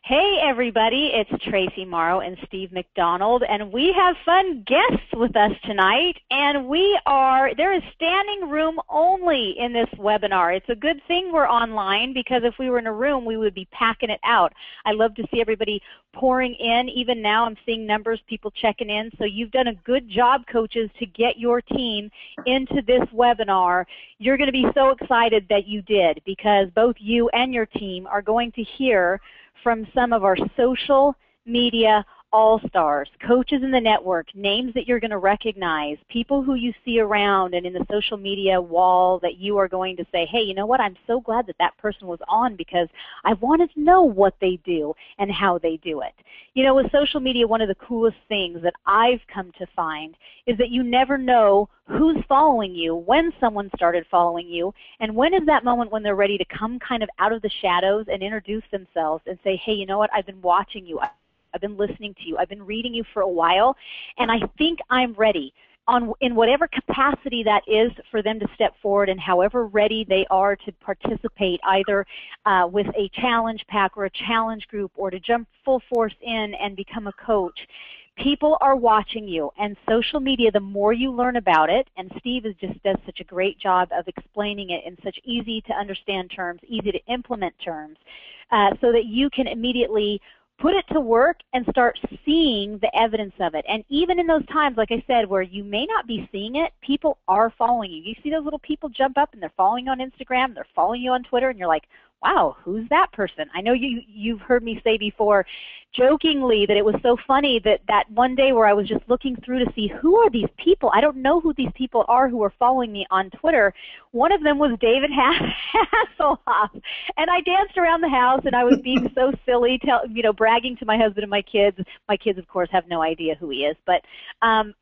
Hey everybody, it's Tracy Morrow and Steve MacDonald, and we have fun guests with us tonight, and there is standing room only in this webinar. It's a good thing we're online, because if we were in a room, we would be packing it out. I love to see everybody pouring in. Even now I'm seeing numbers, people checking in, so you've done a good job, coaches, to get your team into this webinar. You're going to be so excited that you did, because both you and your team are going to hear from some of our social media all-stars, coaches in the network, names that you're going to recognize, people who you see around and in the social media wall that you are going to say, hey, you know what, I'm so glad that that person was on, because I wanted to know what they do and how they do it. You know, with social media, one of the coolest things that I've come to find is that you never know who's following you, when someone started following you, and when is that moment when they're ready to come kind of out of the shadows and introduce themselves and say, hey, you know what, I've been watching you. I've been listening to you. I've been reading you for a while, and I think I'm ready. In whatever capacity that is for them to step forward, and however ready they are to participate, either with a challenge pack or a challenge group, or to jump full force in and become a coach. People are watching you, and social media, the more you learn about it, and Steve just does such a great job of explaining it in such easy to understand terms, easy to implement terms, so that you can immediately put it to work and start seeing the evidence of it. And even in those times, like I said, where you may not be seeing it, people are following you. You see those little people jump up and they're following you on Instagram, they're following you on Twitter, and you're like, wow, who's that person? I know you've heard me say before, jokingly, that it was so funny that one day where I was just looking through to see who are these people. I don't know who these people are who are following me on Twitter. One of them was David Hasselhoff, and I danced around the house, and I was being so silly, bragging to my husband and my kids. My kids, of course, have no idea who he is, but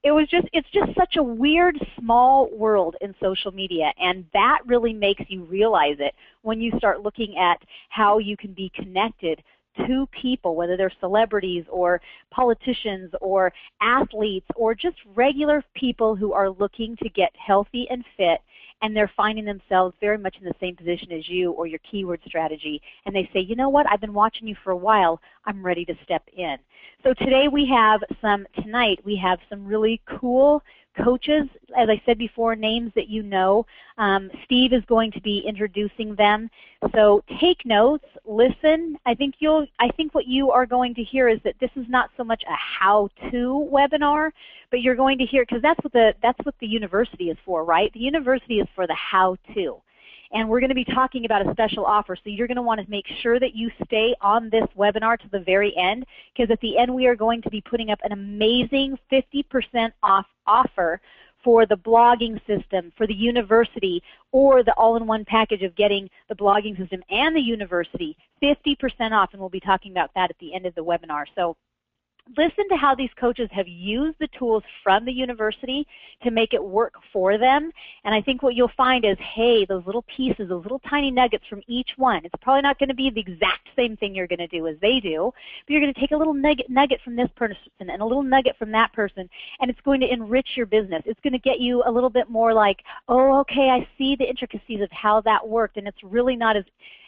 it's just such a weird, small world in social media, and that really makes you realize it when you start looking at how you can be connected to people, whether they're celebrities or politicians or athletes or just regular people who are looking to get healthy and fit, and they're finding themselves very much in the same position as you or your keyword strategy, and they say, you know what, I've been watching you for a while, I'm ready to step in. So tonight we have some really cool coaches, as I said before, names that you know. Steve is going to be introducing them. So take notes, listen. I think what you are going to hear is that this is not so much a how-to webinar, but you're going to hear, because that's what the university is for, right? The university is for the how-to. And we're going to be talking about a special offer, so you're going to want to make sure that you stay on this webinar to the very end, because at the end we are going to be putting up an amazing 50% off offer for the blogging system, for the university, or the all-in-one package of getting the blogging system and the university, 50% off, and we'll be talking about that at the end of the webinar. So listen to how these coaches have used the tools from the university to make it work for them. And I think what you'll find is, hey, those little pieces, those little tiny nuggets from each one, it's probably not going to be the exact same thing you're going to do as they do, but you're going to take a little nugget from this person and a little nugget from that person, and it's going to enrich your business. It's going to get you a little bit more like, oh, okay, I see the intricacies of how that worked, and it's really not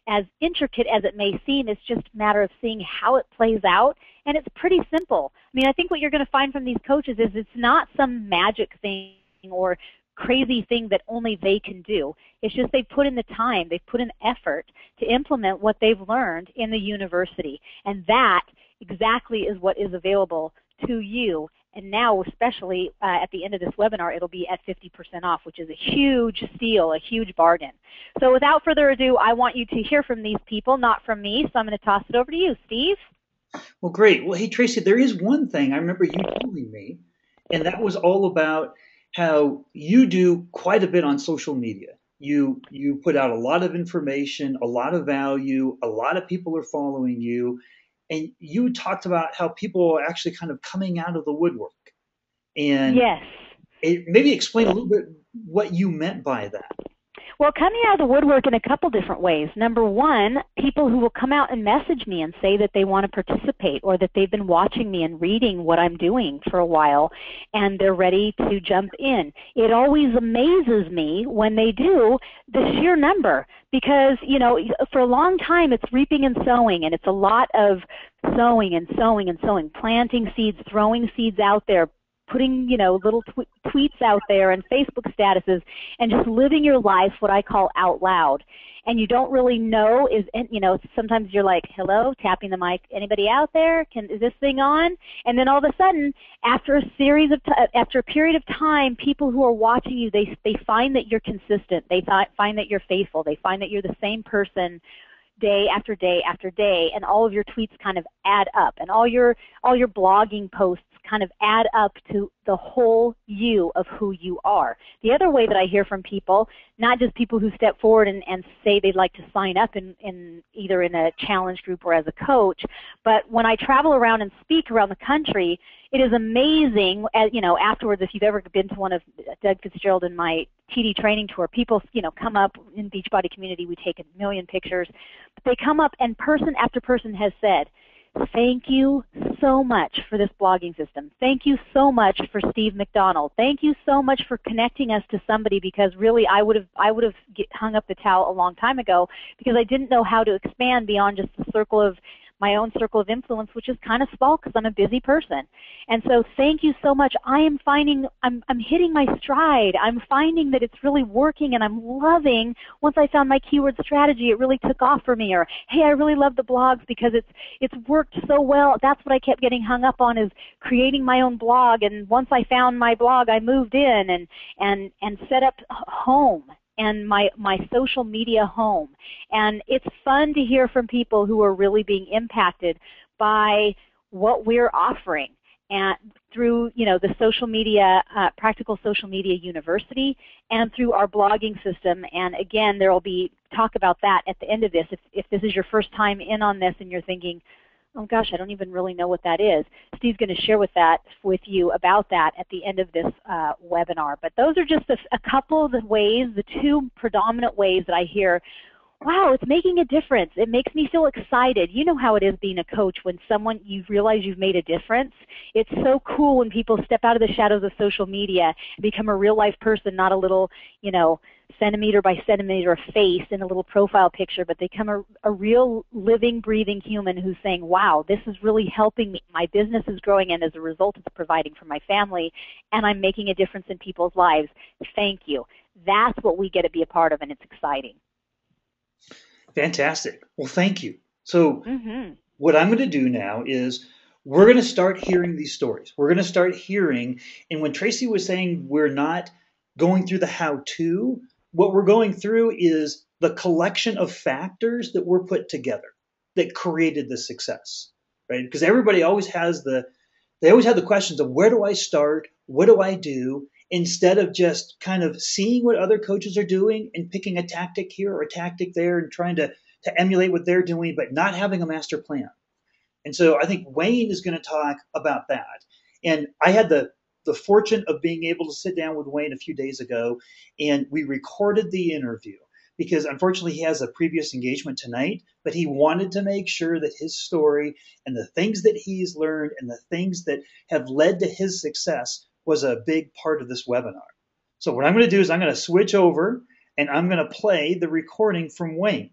as intricate as it may seem. It's just a matter of seeing how it plays out, and it's pretty simple. I mean, I think what you're going to find from these coaches is it's not some magic thing or crazy thing that only they can do. It's just they put in the time, they put in effort to implement what they've learned in the university, and that exactly is what is available to you. And now, especially at the end of this webinar, it'll be at 50% off, which is a huge steal, a huge bargain. So without further ado, I want you to hear from these people, not from me, so I'm going to toss it over to you. Steve? Well, great. Well, hey, Tracy, there is one thing I remember you telling me, and that was all about how you do quite a bit on social media. You put out a lot of information, a lot of value, a lot of people are following you, and you talked about how people are actually kind of coming out of the woodwork. And yes. maybe explain a little bit what you meant by that. Well, coming out of the woodwork in a couple different ways. Number one, people who will come out and message me and say that they want to participate or that they've been watching me and reading what I'm doing for a while and they're ready to jump in. It always amazes me when they do, the sheer number, because, you know, for a long time it's reaping and sowing, and it's a lot of sowing and sowing and sowing, planting seeds, throwing seeds out there, putting, you know, little tweets out there and Facebook statuses, and just living your life, what I call out loud. And you don't really know, you know, sometimes you're like, hello, tapping the mic, anybody out there? Is this thing on? And then all of a sudden, after a period of time, people who are watching you, they find that you're consistent. They find that you're faithful. They find that you're the same person day after day after day, and all of your tweets kind of add up, and all your blogging posts kind of add up to the whole you of who you are. The other way that I hear from people, not just people who step forward and say they'd like to sign up in either in a challenge group or as a coach, but when I travel around and speak around the country, it is amazing, you know, afterwards, if you've ever been to one of Doug Fitzgerald and my TD training tour, people, you know, come up in Beachbody community, we take 1 million pictures, but they come up and person after person has said, thank you so much for this blogging system. Thank you so much for Steve MacDonald. Thank you so much for connecting us to somebody, because really I would have hung up the towel a long time ago, because I didn't know how to expand beyond just the circle of my own circle of influence, which is kind of small because I'm a busy person. And so thank you so much. I am finding, I'm hitting my stride. I'm finding that it's really working, and I'm loving, once I found my keyword strategy, it really took off for me. Or, hey, I really love the blogs because it's worked so well. That's what I kept getting hung up on, is creating my own blog. And once I found my blog, I moved in and set up home and my social media home. And it's fun to hear from people who are really being impacted by what we're offering, and through, you know, the social media, Practical Social Media University, and through our blogging system. And again, there will be talk about that at the end of this. If this is your first time in on this and you're thinking, oh gosh, I don't even really know what that is, Steve's going to share with you about that at the end of this webinar. But those are just a couple of the ways, the two predominant ways that I hear, wow, it's making a difference. It makes me feel excited. You know how it is being a coach when you realize you've made a difference. It's so cool when people step out of the shadows of social media and become a real life person, not a little, you know, centimeter by centimeter face in a little profile picture, but they become a real living, breathing human who's saying, wow, this is really helping me. My business is growing, and as a result, it's providing for my family, and I'm making a difference in people's lives. Thank you. That's what we get to be a part of, and it's exciting. Fantastic. Well, thank you. So what I'm going to do now is we're going to start hearing these stories. We're going to start hearing, and when Tracy was saying we're not going through the how-to, what we're going through is the collection of factors that were put together that created the success, right? Because everybody always has the questions of, where do I start? What do I do? Instead of just kind of seeing what other coaches are doing and picking a tactic here or a tactic there and trying to emulate what they're doing, but not having a master plan. And so I think Wayne is going to talk about that. And I had the fortune of being able to sit down with Wayne a few days ago, and we recorded the interview because unfortunately he has a previous engagement tonight, but he wanted to make sure that his story and the things that he's learned and the things that have led to his success was a big part of this webinar. So what I'm going to do is I'm going to switch over and I'm going to play the recording from Wayne.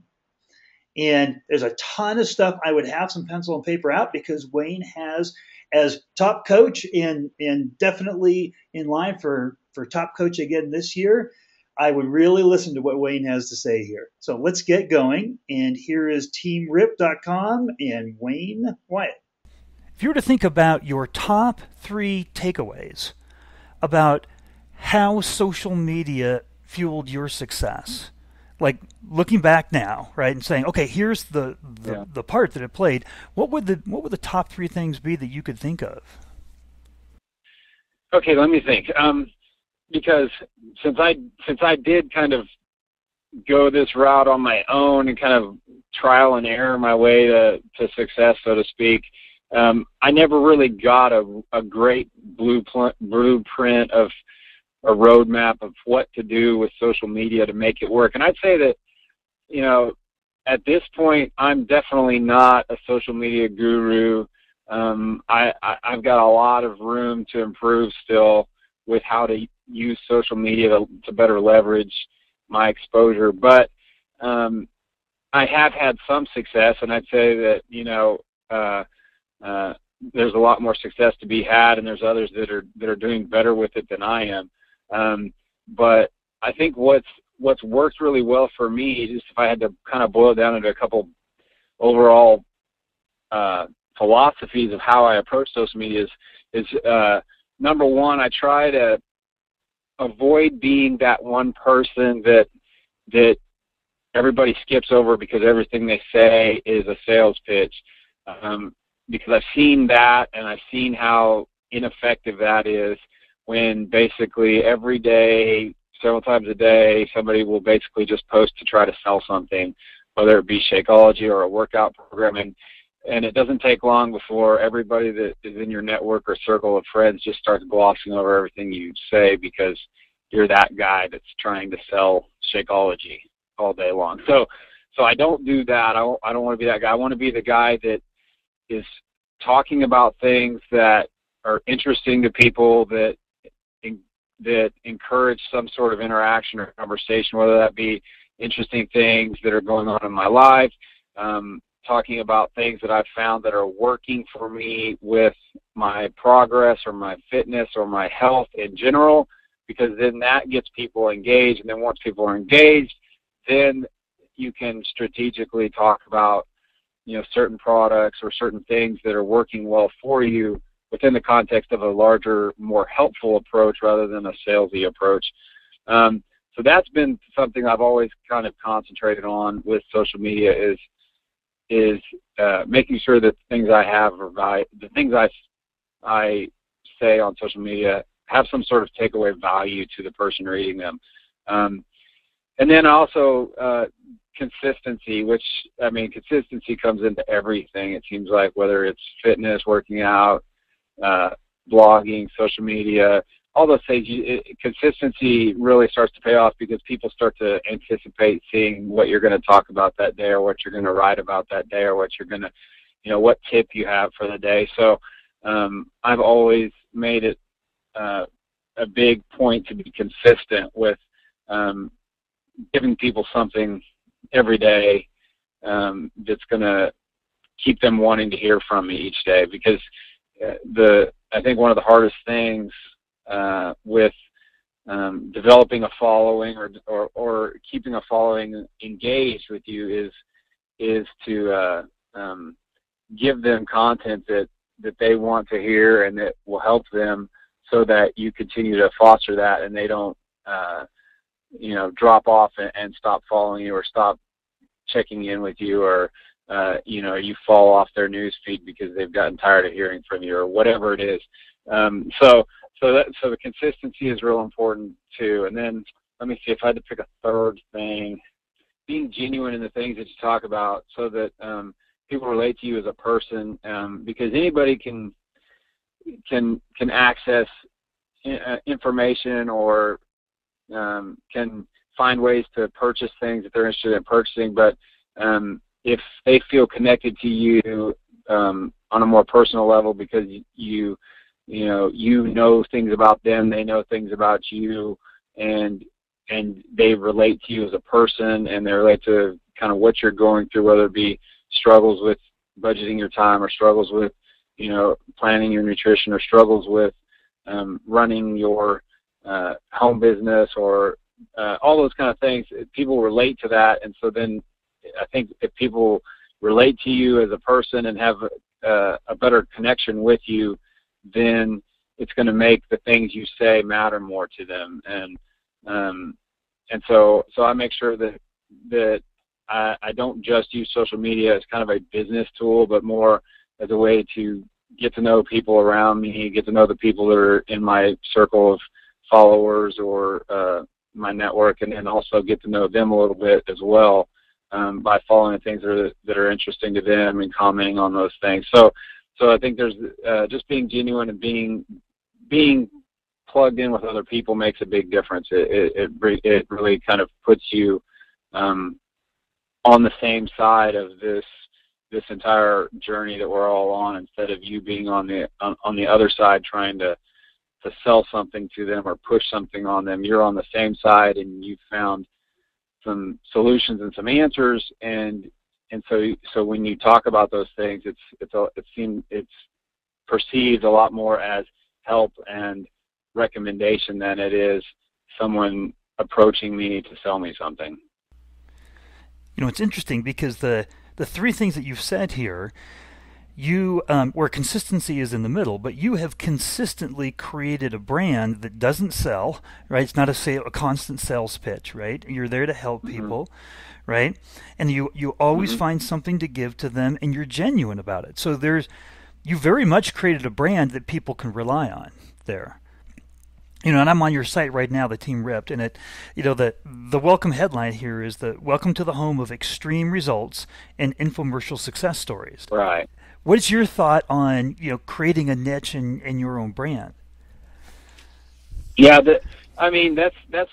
And there's a ton of stuff. I would have some pencil and paper out because Wayne has, as top coach and definitely in line for top coach again this year, I would really listen to what Wayne has to say here. So let's get going. And here is teamrip.com and Wayne Wyatt. If you were to think about your top 3 takeaways about how social media fueled your success, like looking back now, right, and saying, okay, here's the part that it played, what would the top 3 things be that you could think of? Okay, let me think. Because since I did kind of go this route on my own and kind of trial and error my way to success, so to speak, I never really got a great blueprint of roadmap of what to do with social media to make it work. And I'd say that, you know, at this point, I'm definitely not a social media guru. I've got a lot of room to improve still with how to use social media to better leverage my exposure. But I have had some success, and I'd say that, you know, there's a lot more success to be had, and there's others that are doing better with it than I am. But I think what's worked really well for me, just if I had to kind of boil it down into a couple overall philosophies of how I approach social media is number one, I try to avoid being that one person that everybody skips over because everything they say is a sales pitch. Because I've seen that, and I've seen how ineffective that is when basically every day, several times a day, somebody will basically just post to try to sell something, whether it be Shakeology or a workout program. And it doesn't take long before everybody that is in your network or circle of friends just starts glossing over everything you say because you're that guy that's trying to sell Shakeology all day long. So I don't do that. I don't want to be that guy. I want to be the guy that is talking about things that are interesting to people, that encourage some sort of interaction or conversation, whether that be interesting things that are going on in my life, talking about things that I've found that are working for me with my progress or my fitness or my health in general, because then that gets people engaged. And then once people are engaged, then you can strategically talk about, you know, certain products or certain things that are working well for you within the context of a larger, more helpful approach rather than a salesy approach. So that's been something I've always kind of concentrated on with social media is making sure that the things I have are the things I say on social media have some sort of takeaway value to the person reading them. And then also consistency, which, I mean, consistency comes into everything. It seems like, whether it's fitness, working out, blogging, social media, all those things, consistency really starts to pay off because people start to anticipate seeing what you're going to talk about that day, or what you're going to write about that day, or what you're going to, you know, what tip you have for the day. So I've always made it a big point to be consistent with giving people something every day that's going to keep them wanting to hear from me each day. Because I think one of the hardest things with developing a following or keeping a following engaged with you is to give them content that they want to hear and that will help them, so that you continue to foster that and they don't you know, drop off and stop following you or stop checking in with you, or you know, you fall off their news feed because they've gotten tired of hearing from you, or whatever it is. So the consistency is real important too. And then let me see if I had to pick a third thing: being genuine in the things that you talk about, so that people relate to you as a person, because anybody can access information, or can find ways to purchase things that they're interested in purchasing. But if they feel connected to you on a more personal level, because you know things about them, they know things about you, and they relate to you as a person, and they relate to kind of what you're going through, whether it be struggles with budgeting your time, or struggles with, you know, planning your nutrition, or struggles with running your home business, or all those kind of things. People relate to that, and so then I think if people relate to you as a person and have a better connection with you, then it's going to make the things you say matter more to them. And so I make sure that I don't just use social media as kind of a business tool, but more as a way to get to know people around me, get to know the people that are in my circle of followers or my network, and then also get to know them a little bit as well by following the things that are interesting to them and commenting on those things. So I think there's just being genuine and being plugged in with other people makes a big difference. It really kind of puts you on the same side of this entire journey that we're all on, instead of you being on the other side trying to sell something to them or push something on them. You're on the same side, and you've found some solutions and some answers, and so when you talk about those things, it's perceived a lot more as help and recommendation than it is someone approaching me to sell me something. You know, it's interesting because the three things that you've said here, you where consistency is in the middle, but you have consistently created a brand that doesn't sell, right? It's not a constant sales pitch, right? You're there to help people, right? And you always find something to give to them, and you're genuine about it. So you very much created a brand that people can rely on there. You know, and I'm on your site right now, the Team Ripped, and the welcome headline here is welcome to the home of extreme results and infomercial success stories. Right. What is your thought on, creating a niche in your own brand? Yeah, that's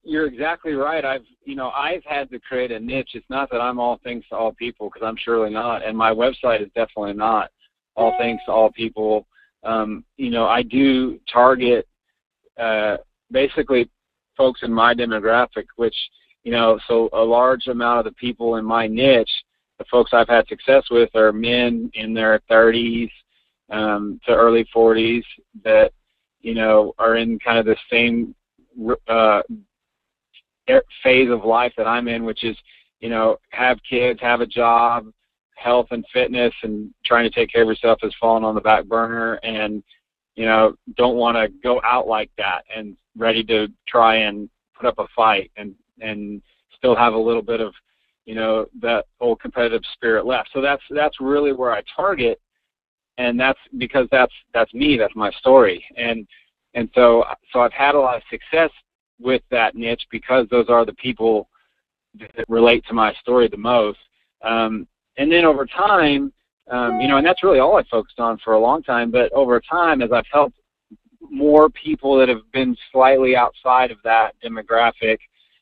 you're exactly right. I've had to create a niche. It's not that I'm all things to all people, because I'm surely not, and my website is definitely not all things to all people. I do target basically folks in my demographic, which, so a large amount of the people in my niche, the folks I've had success with, are men in their 30s to early 40s that, are in kind of the same phase of life that I'm in, which is, have kids, have a job, health and fitness, and trying to take care of yourself has fallen on the back burner, and don't want to go out like that, and ready to try and put up a fight and still have a little bit of, that old competitive spirit left. So that's really where I target, and that's because that's me, that's my story. And so I've had a lot of success with that niche because those are the people that relate to my story the most. And then over time, and that's really all I focused on for a long time. But over time, as I've helped more people that have been slightly outside of that demographic,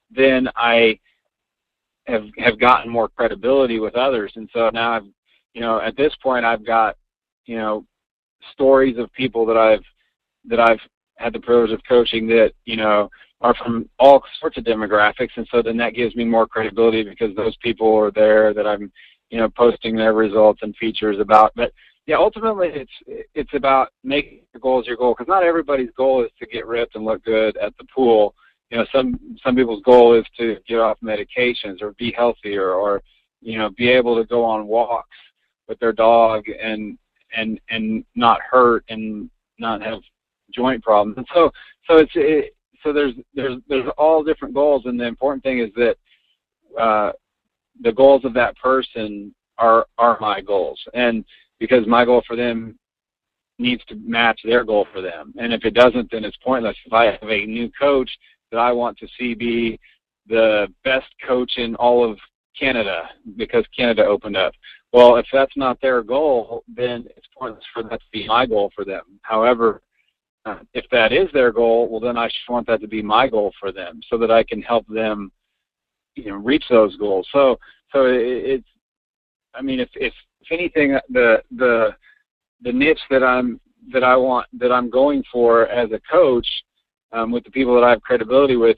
then I have gotten more credibility with others. And so now at this point, I've got, stories of people that I've had the privilege of coaching that, are from all sorts of demographics. And so then that gives me more credibility because those people are there that I'm, posting their results and features about. But yeah, ultimately it's about making your goals your goal, because not everybody's goal is to get ripped and look good at the pool. Some people's goal is to get off medications or be healthier or, be able to go on walks with their dog and not hurt and not have joint problems. And so there's all different goals, and the important thing is that the goals of that person are my goals, and because my goal for them needs to match their goal for them. And if it doesn't, then it's pointless. If I have a new coach that I want to see be the best coach in all of Canada because Canada opened up, well, if that's not their goal, then it's pointless for that to be my goal for them. However, if that is their goal, well, then I should want that to be my goal for them so that I can help them, reach those goals. So it's, if anything, the niche that I'm going for as a coach, with the people that I have credibility with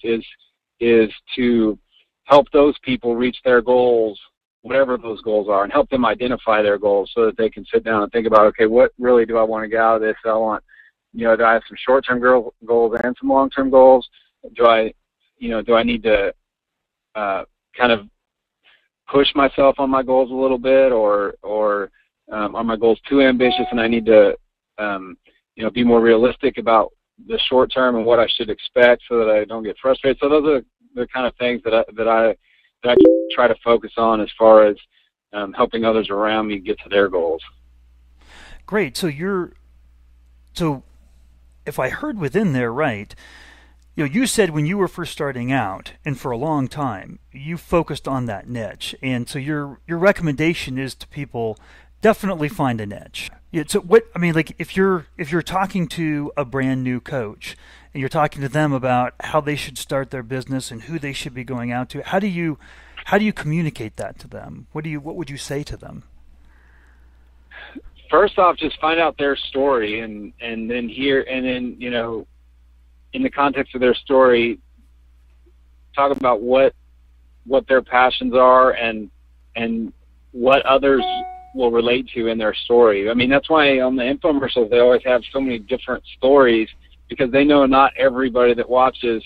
is to help those people reach their goals, whatever those goals are, and help them identify their goals so that they can sit down and think about, okay, what really do I want to get out of this? Do I have some short-term goals and some long-term goals? Do I need to kind of push myself on my goals a little bit, or are my goals too ambitious and I need to be more realistic about the short term and what I should expect so that I don't get frustrated? So those are the kind of things that I try to focus on as far as helping others around me get to their goals. Great. So if I heard within there right, you said when you were first starting out, and for a long time, you focused on that niche. And so your recommendation is to people, definitely find a niche. Yeah. So what I mean, like if you're talking to a brand new coach and you're talking to them about how they should start their business and who they should be going out to, how do you communicate that to them? What would you say to them? First off, just find out their story, and then in the context of their story, talk about what their passions are and what others will relate to in their story. I mean, that's why on the infomercials they always have so many different stories, because they know not everybody that watches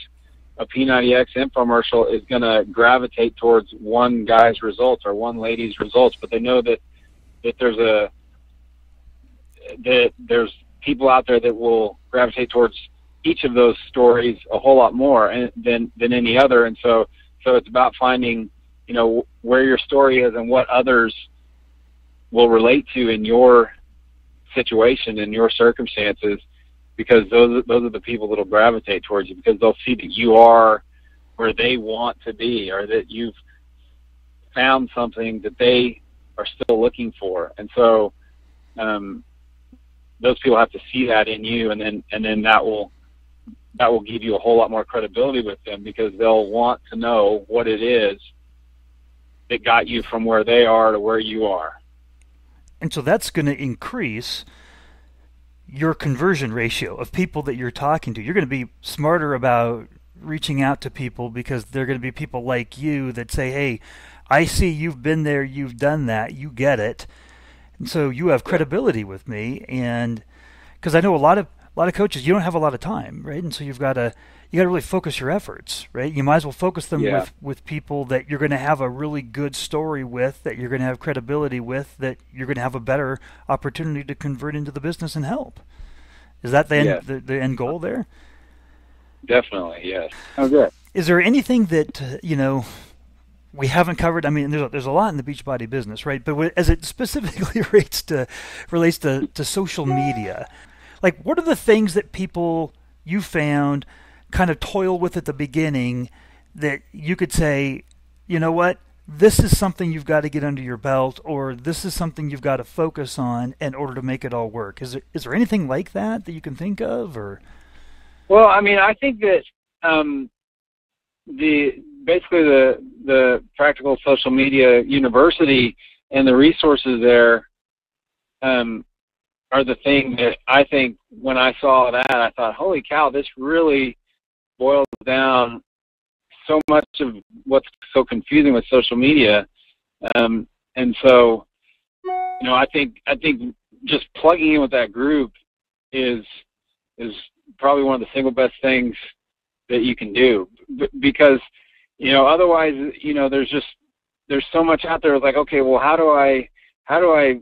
a P90X infomercial is going to gravitate towards one guy's results or one lady's results, but they know that there's people out there that will gravitate towards each of those stories a whole lot more than any other. And so it's about finding, where your story is and what others will relate to in your situation, in your circumstances, because those are the people that will gravitate towards you, because they'll see that you are where they want to be, or that you've found something that they are still looking for. And so those people have to see that in you, and then that will give you a whole lot more credibility with them, because they'll want to know what it is that got you from where they are to where you are. And so that's going to increase your conversion ratio of people that you're talking to. You're going to be smarter about reaching out to people, because they're going to be people like you that say, hey, I see you've been there, you've done that, you get it. And so you have credibility with me. And because I know a lot of coaches, you don't have a lot of time, right? And so you got to really focus your efforts, right? You might as well focus them with people that you're going to have a really good story with, that you're going to have credibility with, that you're going to have a better opportunity to convert into the business and help. Is that the end goal there? Definitely, yes. Oh, good. Is there anything that we haven't covered? I mean, there's a lot in the Beachbody business, right? But as it specifically relates to social media, like, what are the things that people you found kind of toil with at the beginning that you could say, you know what, this is something you've got to get under your belt, or this is something you've got to focus on in order to make it all work? Is there anything like that you can think of? Or? Well, I mean, I think that the Practical Social Media University and the resources there are the thing that I think when I saw that, I thought, holy cow, this really boils down so much of what's so confusing with social media. And so, I think just plugging in with that group is probably one of the single best things that you can do, because, otherwise, there's so much out there. It's like, okay, well, how do I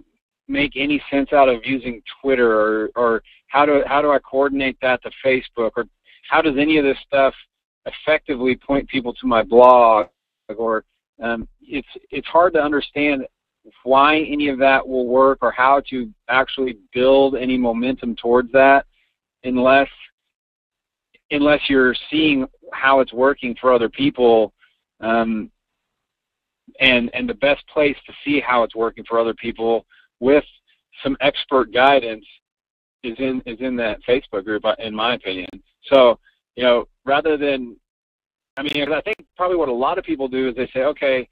make any sense out of using Twitter, or how do I coordinate that to Facebook, or how does any of this stuff effectively point people to my blog? Or it's hard to understand why any of that will work, or how to actually build any momentum towards that, unless you're seeing how it's working for other people. And the best place to see how it's working for other people with some expert guidance is in that Facebook group, in my opinion. So, rather than, I think probably what a lot of people do is they say, okay,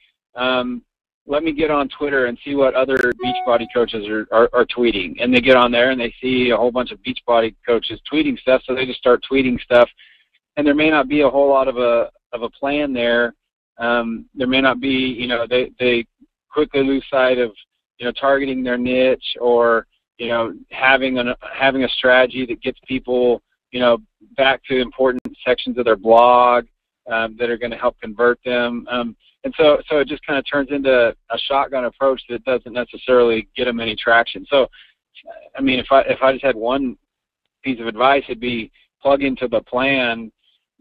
let me get on Twitter and see what other Beachbody coaches are tweeting. And they get on there and they see a whole bunch of Beachbody coaches tweeting stuff, so they just start tweeting stuff. And there may not be a whole lot of a plan there. There may not be, they quickly lose sight of, targeting their niche, or, having a strategy that gets people, back to important sections of their blog that are going to help convert them. And so it just kind of turns into a shotgun approach that doesn't necessarily get them any traction. So, if I just had one piece of advice, it'd be plug into the plan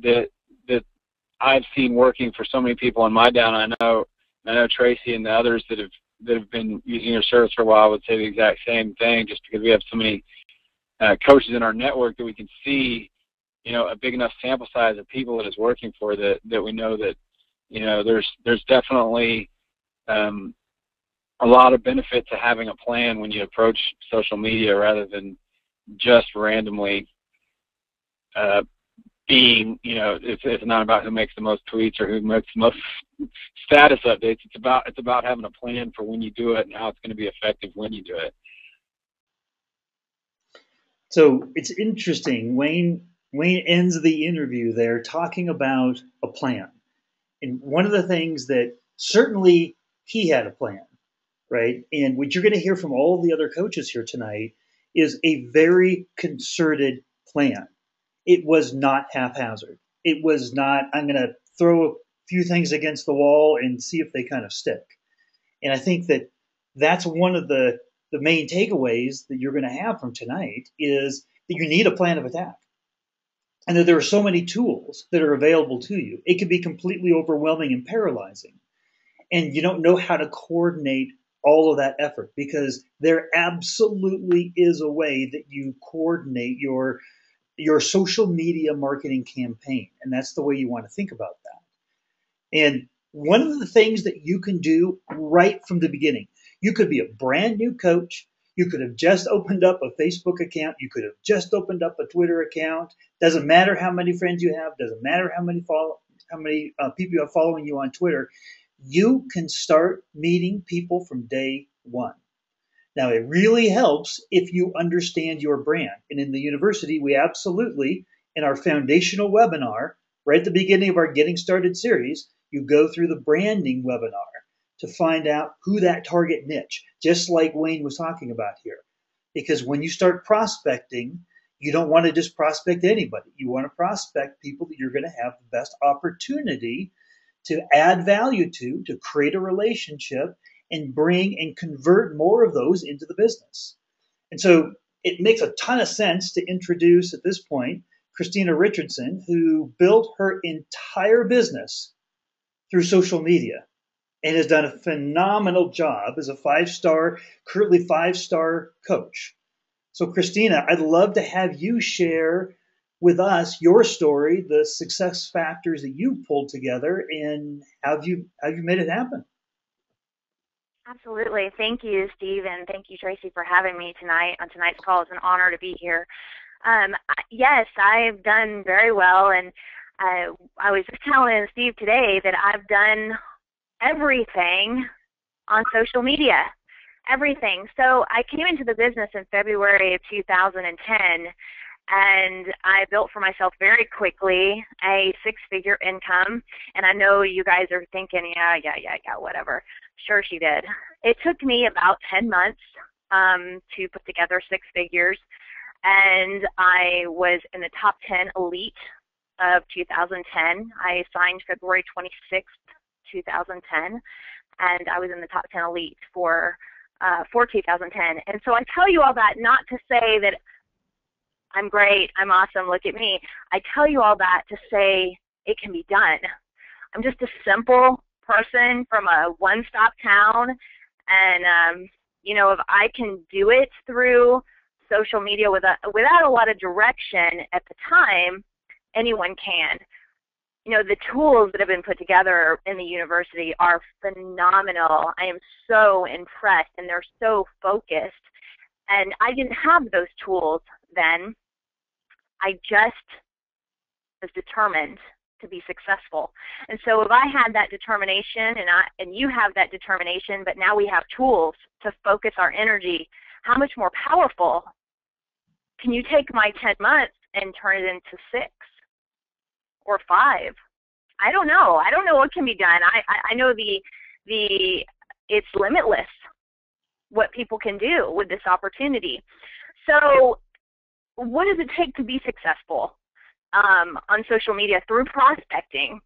that I've seen working for so many people in my down. I know Tracy and the others that have been using your service for a while would say the exact same thing, just because we have so many coaches in our network that we can see, a big enough sample size of people that it's working for, that we know that, there's definitely a lot of benefit to having a plan when you approach social media rather than just randomly being, it's not about who makes the most tweets or who makes the most status updates. It's about having a plan for when you do it and how it's going to be effective when you do it. So it's interesting. Wayne ends the interview there talking about a plan. And one of the things that certainly he had a plan, right? And what you're going to hear from all of the other coaches here tonight is a very concerted plan. It was not haphazard. It was not, I'm going to throw a few things against the wall and see if they kind of stick. And I think that that's one of the main takeaways that you're going to have from tonight is that you need a plan of attack. And that there are so many tools that are available to you. It can be completely overwhelming and paralyzing. And you don't know how to coordinate all of that effort, because there absolutely is a way that you coordinate your social media marketing campaign. And that's the way you want to think about that. And one of the things that you can do right from the beginning, you could be a brand new coach. You could have just opened up a Facebook account. You could have just opened up a Twitter account. Doesn't matter how many friends you have. Doesn't matter how many people you have following you on Twitter. You can start meeting people from day one. Now, it really helps if you understand your brand. And in the university, we absolutely, in our foundational webinar, right at the beginning of our Getting Started series, you go through the branding webinar to find out who that target niche, just like Wayne was talking about here. Because when you start prospecting, you don't want to just prospect anybody. You want to prospect people that you're going to have the best opportunity to add value to create a relationship and bring and convert more of those into the business. And so it makes a ton of sense to introduce at this point Christina Richardson, who built her entire business through social media and has done a phenomenal job as a currently five-star coach. So Christina, I'd love to have you share with us your story, the success factors that you pulled together, and how you made it happen. Absolutely. Thank you, Steve, and thank you, Tracy, for having me tonight on tonight's call. It's an honor to be here. Yes, I've done very well, and I was just telling Steve today that I've done everything on social media, everything. So I came into the business in February of 2010, and I built for myself very quickly a six-figure income. And I know you guys are thinking, yeah, whatever. Sure, she did. It took me about 10 months to put together six figures, and I was in the top 10 elite of 2010. I signed February 26th, 2010, and I was in the top 10 elite for 2010. And so I tell you all that not to say that I'm great, I'm awesome, look at me. I tell you all that to say it can be done. I'm just a simple person from a one-stop town, and if I can do it through social media without a lot of direction at the time, anyone can. The tools that have been put together in the university are phenomenal. I am so impressed, and they're so focused. And I didn't have those tools then. I just was determined to be successful. And so if I had that determination, and you have that determination, but now we have tools to focus our energy, how much more powerful can you take my 10 months and turn it into 6 or 5? I don't know. I don't know what can be done. I know it's limitless what people can do with this opportunity. So what does it take to be successful on social media through prospecting?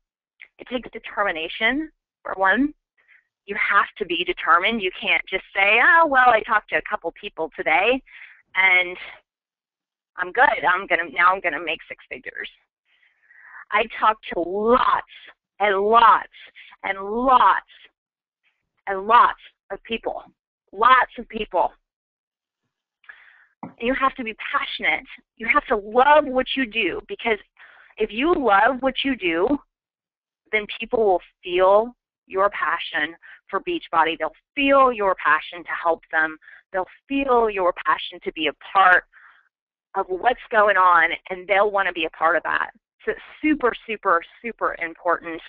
It takes determination, for one. You have to be determined. You can't just say, oh, well, I talked to a couple people today, and I'm good. I'm gonna make six figures. I talked to lots and lots and lots and lots of people. Lots of people. And you have to be passionate. You have to love what you do, because if you love what you do, then people will feel your passion for Beachbody. They'll feel your passion to help them. They'll feel your passion to be a part of what's going on, and they'll want to be a part of that. So it's super, super, super important.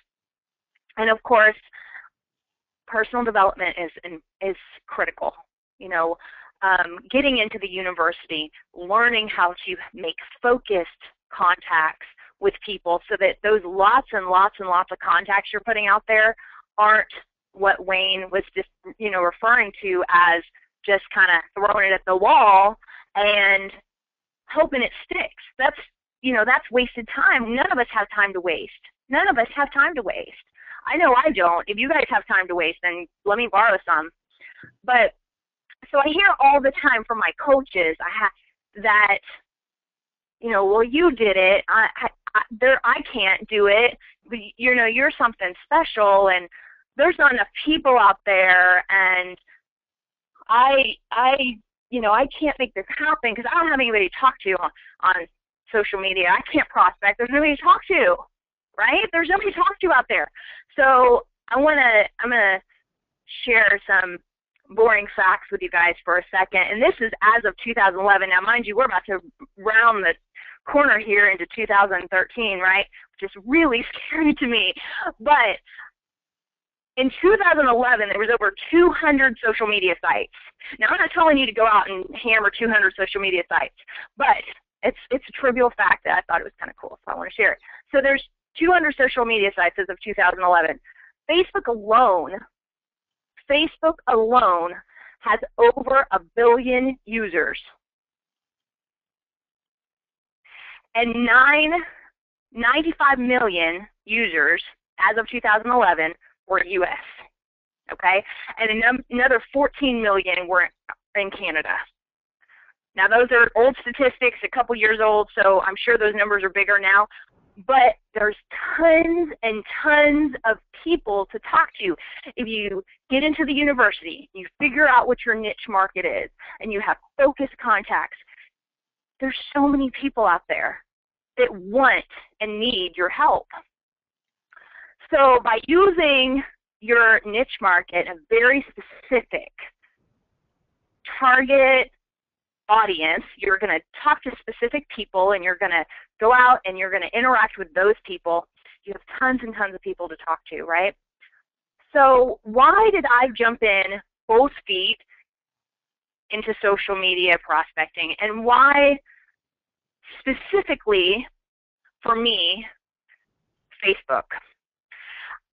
And of course, personal development is critical. You know, getting into the university, learning how to make focused contacts with people so that those lots and lots and lots of contacts you're putting out there aren't what Wayne was just, you know, referring to as just kind of throwing it at the wall and hoping it sticks. That's, you know, that's wasted time. None of us have time to waste. None of us have time to waste. I know I don't. If you guys have time to waste, then let me borrow some. But so I hear all the time from my coaches that, you know, well, you did it. I can't do it. But, you know, you're something special, and there's not enough people out there, and I you know, I can't make this happen because I don't have anybody to talk to on social media. I can't prospect. There's nobody to talk to, right? There's nobody to talk to out there. So I'm gonna share some boring facts with you guys for a second. And this is as of 2011. Now, mind you, we're about to round the corner here into 2013, right? Which is really scary to me. But in 2011, there was over 200 social media sites. Now, I'm not telling you to go out and hammer 200 social media sites, but it's a trivial fact that I thought it was kind of cool, so I want to share it. So there's 200 social media sites as of 2011. Facebook alone has over 1 billion users. And 95 million users as of 2011 were U.S., okay? And another 14 million were in Canada. Now, those are old statistics, a couple years old, so I'm sure those numbers are bigger now. But there's tons and tons of people to talk to. If you get into the university, you figure out what your niche market is, and you have focused contacts, there's so many people out there that want and need your help. So by using your niche market, a very specific target audience, you're going to talk to specific people, and you're going to go out and you're going to interact with those people. You have tons and tons of people to talk to, right? So why did I jump in both feet into social media prospecting, and why specifically for me, Facebook?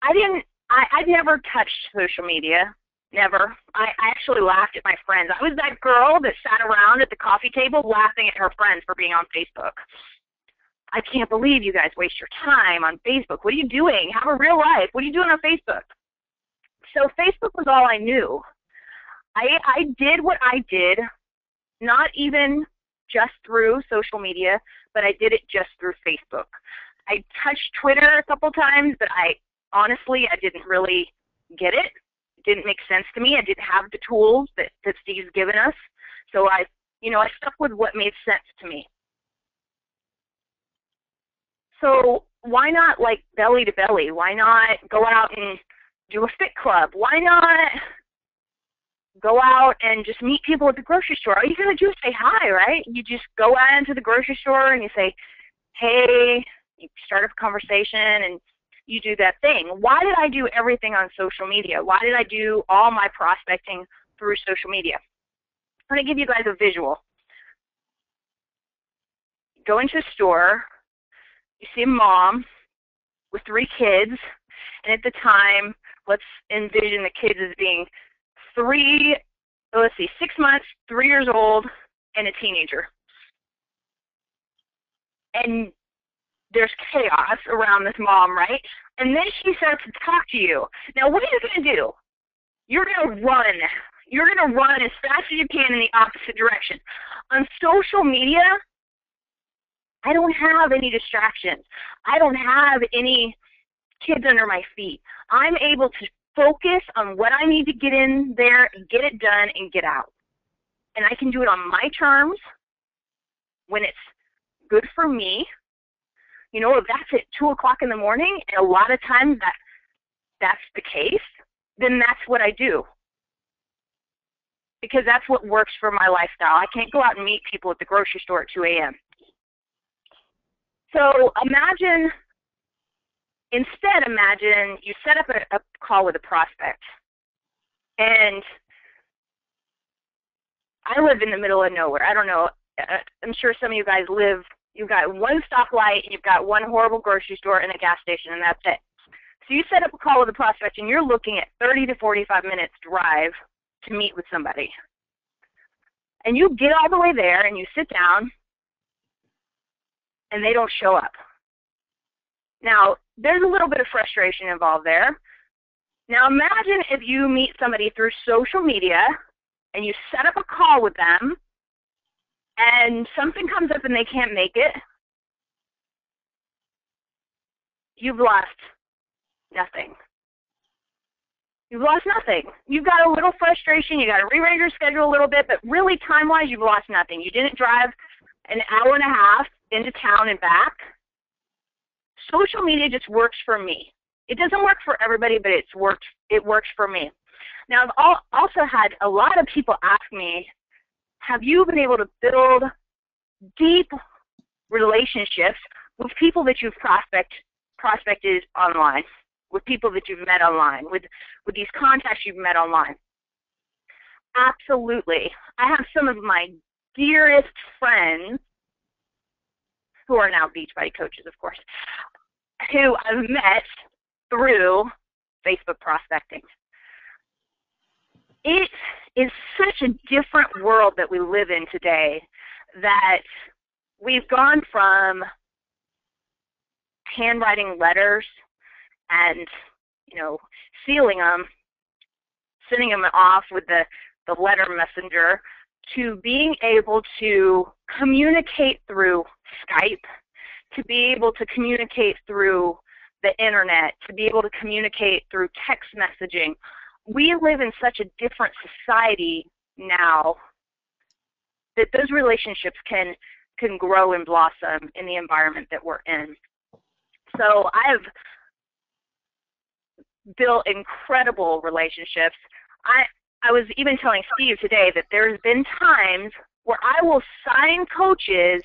I'd never touched social media. Never. I actually laughed at my friends. I was that girl that sat around at the coffee table laughing at her friends for being on Facebook. I can't believe you guys waste your time on Facebook. What are you doing? Have a real life. What are you doing on Facebook? So Facebook was all I knew. I did what I did, not even just through social media, but I did it just through Facebook. I touched Twitter a couple times, but honestly, I didn't really get it. It didn't make sense to me. I didn't have the tools that Steve's given us. So I stuck with what made sense to me. So why not like belly to belly? Why not go out and do a fit club? Why not go out and just meet people at the grocery store? All you gotta do is say hi, right? You just go out into the grocery store and you say, hey, you start a conversation and you do that thing. Why did I do everything on social media? Why did I do all my prospecting through social media? I'm going to give you guys a visual. Go into a store, you see a mom with 3 kids, and at the time, let's envision the kids as being 6 months, 3 years old, and a teenager. And there's chaos around this mom, right? And then she starts to talk to you. Now, what are you going to do? You're going to run. You're going to run as fast as you can in the opposite direction. On social media, I don't have any distractions. I don't have any kids under my feet. I'm able to focus on what I need to get in there and get it done and get out. And I can do it on my terms when it's good for me. You know, if that's at 2 o'clock in the morning, and a lot of times that's the case, then that's what I do. Because that's what works for my lifestyle. I can't go out and meet people at the grocery store at 2 a.m. So imagine you set up a call with a prospect. And I live in the middle of nowhere. I don't know. I'm sure some of you guys you've got one stoplight, and you've got one horrible grocery store and a gas station, and that's it. So you set up a call with a prospect, and you're looking at 30 to 45 minutes drive to meet with somebody. And you get all the way there, and you sit down, and they don't show up. Now, there's a little bit of frustration involved there. Now, imagine if you meet somebody through social media, and you set up a call with them, and something comes up and they can't make it. You've lost nothing. You've lost nothing. You've got a little frustration. You got to rearrange your schedule a little bit, but really time-wise, you've lost nothing. You didn't drive an hour and a half into town and back. Social media just works for me. It doesn't work for everybody, but it works for me. Now, I've also had a lot of people ask me, have you been able to build deep relationships with people that you've prospected online, with people that you've met online, with these contacts you've met online? Absolutely. I have some of my dearest friends, who are now Beachbody coaches, of course, who I've met through Facebook prospecting. It is such a different world that we live in today, that we've gone from handwriting letters and, sealing them, sending them off with the letter messenger, to being able to communicate through Skype, to be able to communicate through the internet, to be able to communicate through text messaging. We live in such a different society now that those relationships can grow and blossom in the environment that we're in. So I've built incredible relationships. I was even telling Steve today that there's been times where I will sign coaches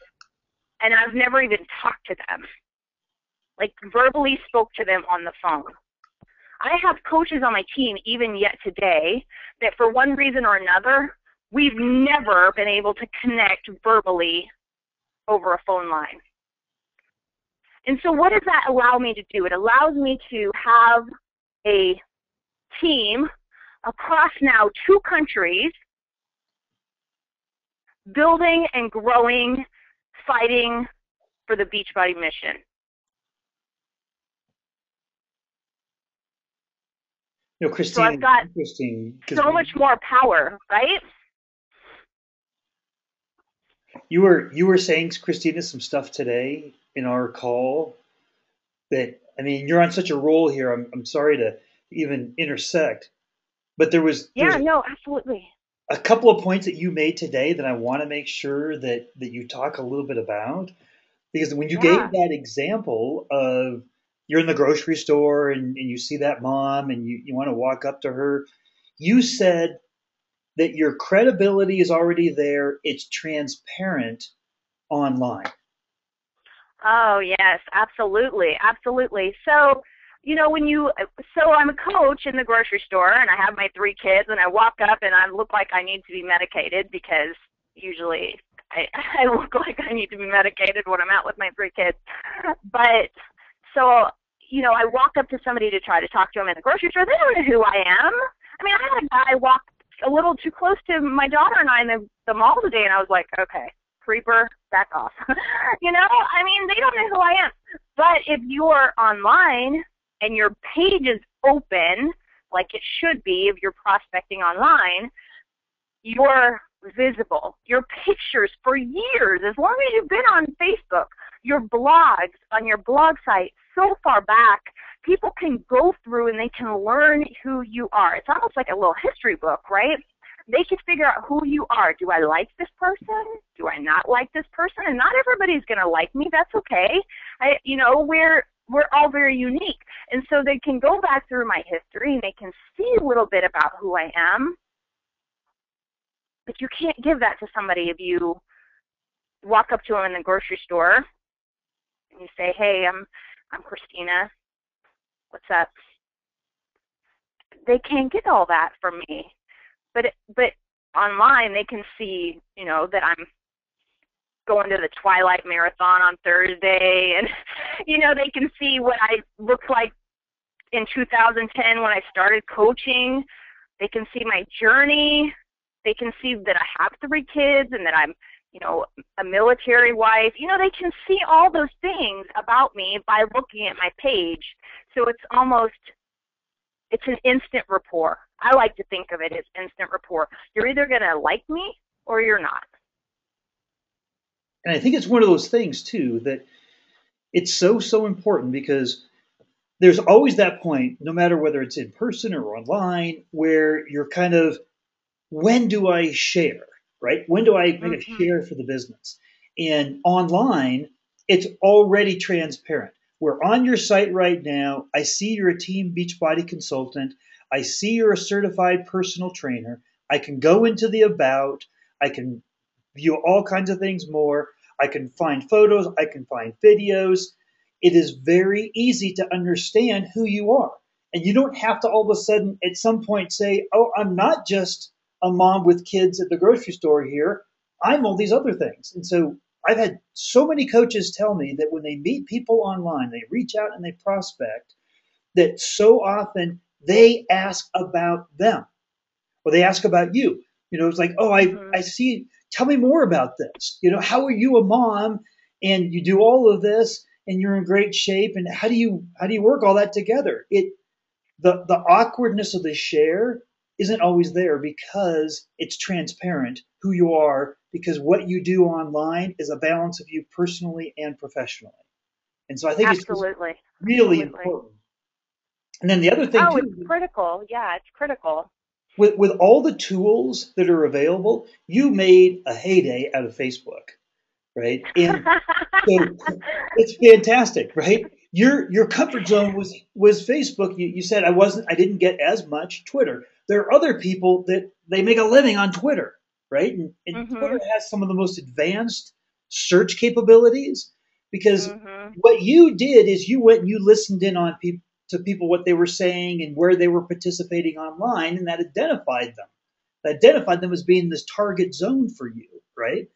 and I've never even talked to them, like verbally spoke to them on the phone. I have coaches on my team even yet today that for one reason or another, we've never been able to connect verbally over a phone line. And so what does that allow me to do? It allows me to have a team across now 2 countries, building and growing, fighting for the Beachbody mission. Christine, so I've got so much more power, right? You were saying, Christina, some stuff today in our call that, you're on such a roll here. I'm sorry to even intersect, but there was absolutely a couple of points that you made today that I want to make sure that you talk a little bit about, because when you gave that example of you're in the grocery store and you see that mom and you want to walk up to her, you said that your credibility is already there. It's transparent online. Oh, yes, absolutely. Absolutely. So, I'm a coach in the grocery store and I have my 3 kids and I walk up and I look like I need to be medicated, because usually I look like I need to be medicated when I'm out with my 3 kids. But so, I walk up to somebody to try to talk to them in the grocery store. They don't know who I am. I had a guy walk a little too close to my daughter and I in the mall today, and I was like, okay, creeper, back off. They don't know who I am. But if you're online and your page is open, like it should be if you're prospecting online, you're visible. Your pictures for years, as long as you've been on Facebook, your blogs on your blog site so far back, people can go through and they can learn who you are. It's almost like a little history book, right? They can figure out who you are. Do I like this person? Do I not like this person? And not everybody's going to like me. That's okay. we're all very unique. And so they can go back through my history and they can see a little bit about who I am. But you can't give that to somebody if you walk up to them in the grocery store and you say, hey, I'm Christina. What's up? They can't get all that from me. But online they can see, that I'm going to the Twilight Marathon on Thursday, and they can see what I looked like in 2010 when I started coaching. They can see my journey. They can see that I have 3 kids and that I'm, a military wife. They can see all those things about me by looking at my page. So it's an instant rapport. I like to think of it as instant rapport. You're either going to like me or you're not. And I think it's one of those things, too, that it's so important because there's always that point, no matter whether it's in person or online, where you're kind of, when do I share, right? When do I make a share for the business? And online, it's already transparent. We're on your site right now. I see you're a team Beachbody consultant. I see you're a certified personal trainer. I can go into the about. I can view all kinds of things more. I can find photos. I can find videos. It is very easy to understand who you are. And you don't have to all of a sudden at some point say, oh, I'm not just a mom with kids at the grocery store here. I'm all these other things. And so I've had so many coaches tell me that when they meet people online, they reach out and they prospect, that so often they ask about them or they ask about you. It's like, oh, I see, tell me more about this. How are you a mom and you do all of this and you're in great shape, and how do you work all that together? The awkwardness of the share isn't always there because it's transparent who you are, because what you do online is a balance of you personally and professionally. And so I think it's really important. And then the other thing too, it's critical. Yeah, it's critical. With all the tools that are available, you made a heyday out of Facebook, right? And so it's fantastic, right? Your comfort zone was Facebook. You said I didn't get as much Twitter. There are other people that they make a living on Twitter, right? And Twitter has some of the most advanced search capabilities because what you did is you went and you listened in on people what they were saying and where they were participating online, and that identified them. That identified them as being this target zone for you, right?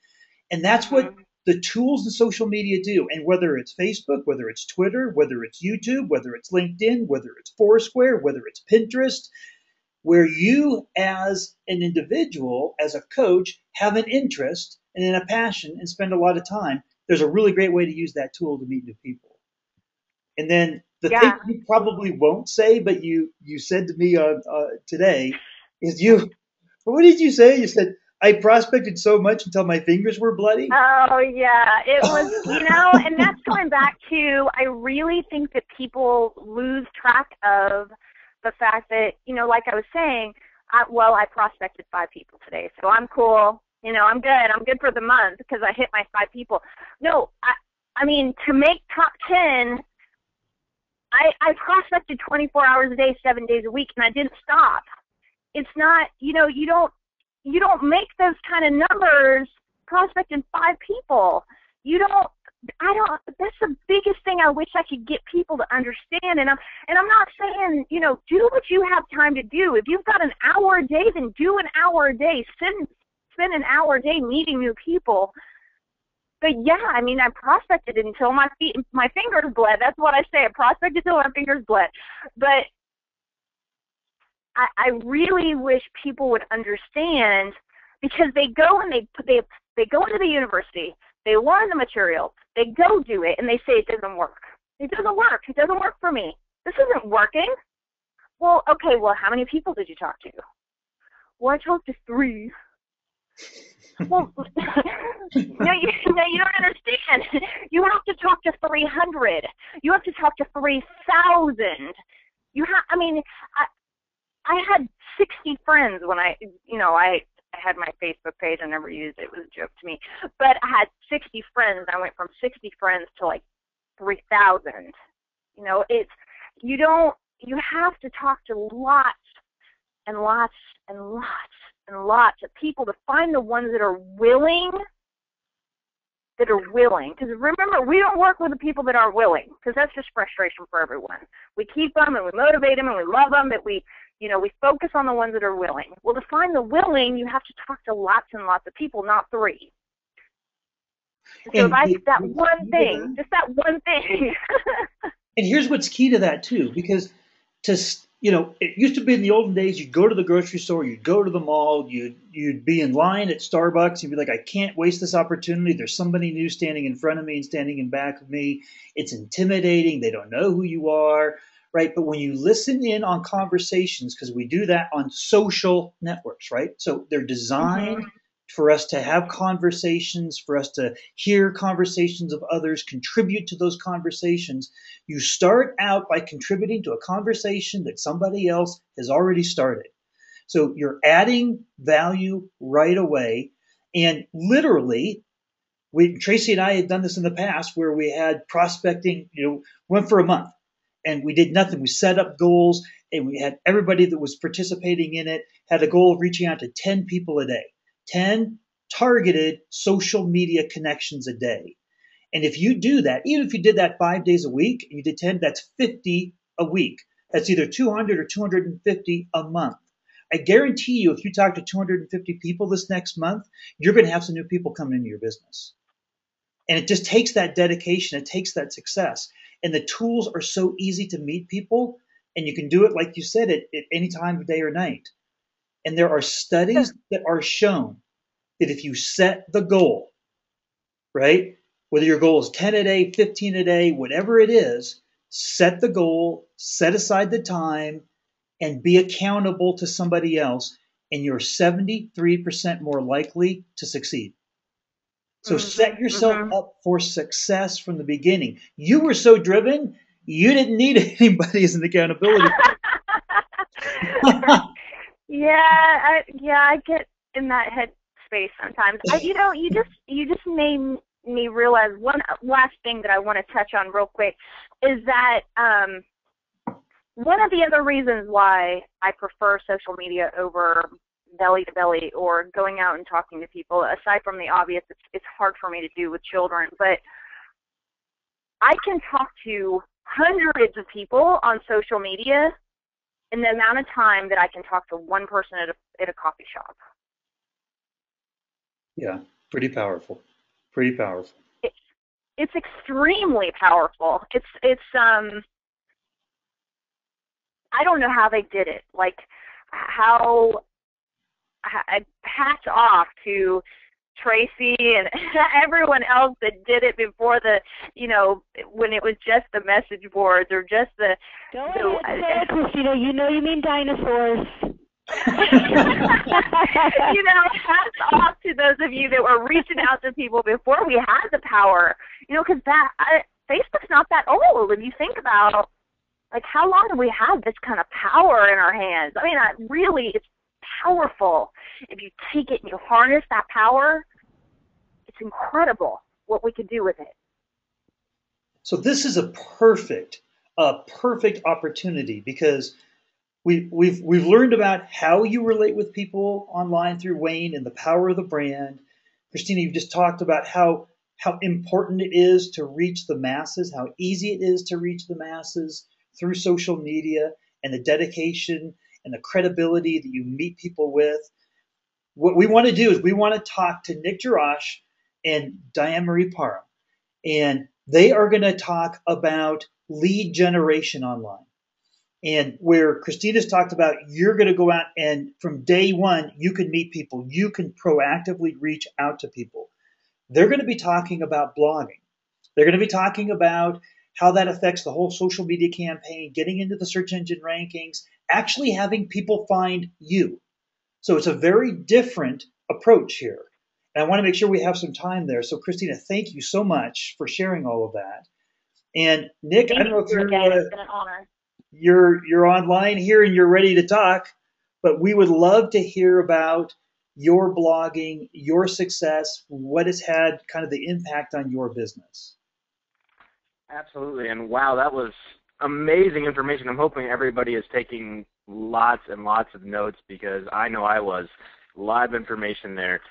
And that's what the tools in social media do. And whether it's Facebook, whether it's Twitter, whether it's YouTube, whether it's LinkedIn, whether it's Foursquare, whether it's Pinterest, where you as an individual, as a coach, have an interest and a passion and spend a lot of time, there's a really great way to use that tool to meet new people. And then the thing you probably won't say, but you said to me today, is what did you say? You said, I prospected so much until my fingers were bloody. Oh, yeah. It was, and that's going back to, I really think that people lose track of the fact that, like I was saying, I prospected 5 people today, so I'm cool. I'm good. I'm good for the month because I hit my 5 people. No, I mean, to make top 10, I prospected 24 hours a day, 7 days a week, and I didn't stop. It's not, you don't make those kind of numbers prospecting 5 people. That's the biggest thing I wish I could get people to understand. And I'm not saying, do what you have time to do. If you've got an hour a day, then do an hour a day. Spend an hour a day meeting new people. But yeah, I mean, I prospected until my fingers bled. That's what I say. I prospected until my fingers bled. But I really wish people would understand, because they go and they go into the university, they learn the material, they go do it, and they say it doesn't work. It doesn't work. It doesn't work for me. This isn't working. Well, okay, how many people did you talk to? Well, I talked to 3. Well, no, you don't understand. You have to talk to 300. You have to talk to 3,000. I had 60 friends when I had my Facebook page. I never used it. It was a joke to me. But I had 60 friends. I went from 60 friends to like 3,000. You have to talk to lots and lots and lots and lots of people to find the ones that are willing. Because remember, we don't work with the people that aren't willing, because that's just frustration for everyone. We keep them and we motivate them and we love them, but we focus on the ones that are willing. Well, to find the willing, you have to talk to lots and lots of people, not 3. So if I that one thing, just that one thing. And here's what's key to that too, because it used to be in the olden days, you'd go to the grocery store, you'd go to the mall, you'd be in line at Starbucks, you'd be like, I can't waste this opportunity. There's somebody new standing in front of me and standing in back of me. It's intimidating. They don't know who you are, right? But when you listen in on conversations, because we do that on social networks, right? So they're designed for us to have conversations, for us to hear conversations of others, contribute to those conversations. You start out by contributing to a conversation that somebody else has already started. So you're adding value right away. And literally, Tracy and I had done this in the past where we had prospecting, went for a month and we did nothing. We set up goals and we had everybody that was participating in it had a goal of reaching out to 10 people a day. 10 targeted social media connections a day. And if you do that, even if you did that 5 days a week, you did 10, that's 50 a week. That's either 200 or 250 a month. I guarantee you, if you talk to 250 people this next month, you're going to have some new people coming into your business. And it just takes that dedication. It takes that success. And the tools are so easy to meet people. And you can do it, like you said, at any time of day or night. And there are studies that are shown that if you set the goal, right, whether your goal is 10 a day, 15 a day, whatever it is, set the goal, set aside the time, and be accountable to somebody else, and you're 73% more likely to succeed. So set yourself up for success from the beginning. You were so driven, you didn't need anybody as an accountability. I get in that headspace sometimes. You just made me realize one last thing that I want to touch on real quick is that one of the other reasons why I prefer social media over belly to belly or going out and talking to people, aside from the obvious, it's hard for me to do with children, but I can talk to hundreds of people on social media in the amount of time that I can talk to one person at a coffee shop. Yeah, pretty powerful. Pretty powerful. It's extremely powerful. It's I don't know how they did it. Like how I hats off to Tracy and everyone else that did it before when it was just the message boards or just the. Go ahead, Christina. You mean dinosaurs. Hats off to those of you that were reaching out to people before we had the power. Because Facebook's not that old. If you think about, like, how long have we had this kind of power in our hands? I mean, it's powerful. If you take it and you harness that power, it's incredible what we could do with it. So this is a perfect opportunity because we've learned about how you relate with people online through Wayne and the power of the brand. Christina, you've just talked about how important it is to reach the masses, how easy it is to reach the masses through social media and the dedication and the credibility that you meet people with. What we want to do is we want to talk to Nick Jarash and Diane Marie Parham, and they are going to talk about lead generation online. And where Christina's talked about, you're going to go out and from day one, you can meet people. You can proactively reach out to people. They're going to be talking about blogging. They're going to be talking about how that affects the whole social media campaign, getting into the search engine rankings, actually having people find you. So it's a very different approach here. And I want to make sure we have some time there. So Christina, thank you so much for sharing all of that. And Nick, I don't know if it's been an honor. You're online here and you're ready to talk, but we would love to hear about your blogging, your success, what has had kind of the impact on your business. Absolutely. And wow, that was amazing information. I'm hoping everybody is taking lots and lots of notes, because I know I was. A lot of information there.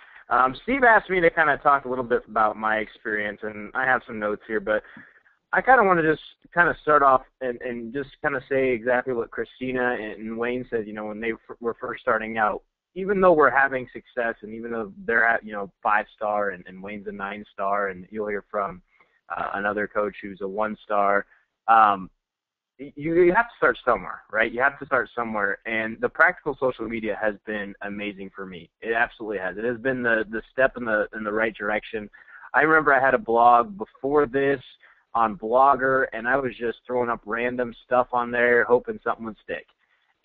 Steve asked me to kind of talk a little bit about my experience, and I have some notes here, but I kind of want to just kind of start off and just kind of say exactly what Christina and Wayne said, when they were first starting out. Even though we're having success, and even though they're at, 5-star and Wayne's a 9-star, and you'll hear from another coach who's a 1-star, you have to start somewhere, right? You have to start somewhere, and the practical social media has been amazing for me. It absolutely has. It has been the step in the right direction. I remember I had a blog before this on Blogger, and I was just throwing up random stuff on there, hoping something would stick.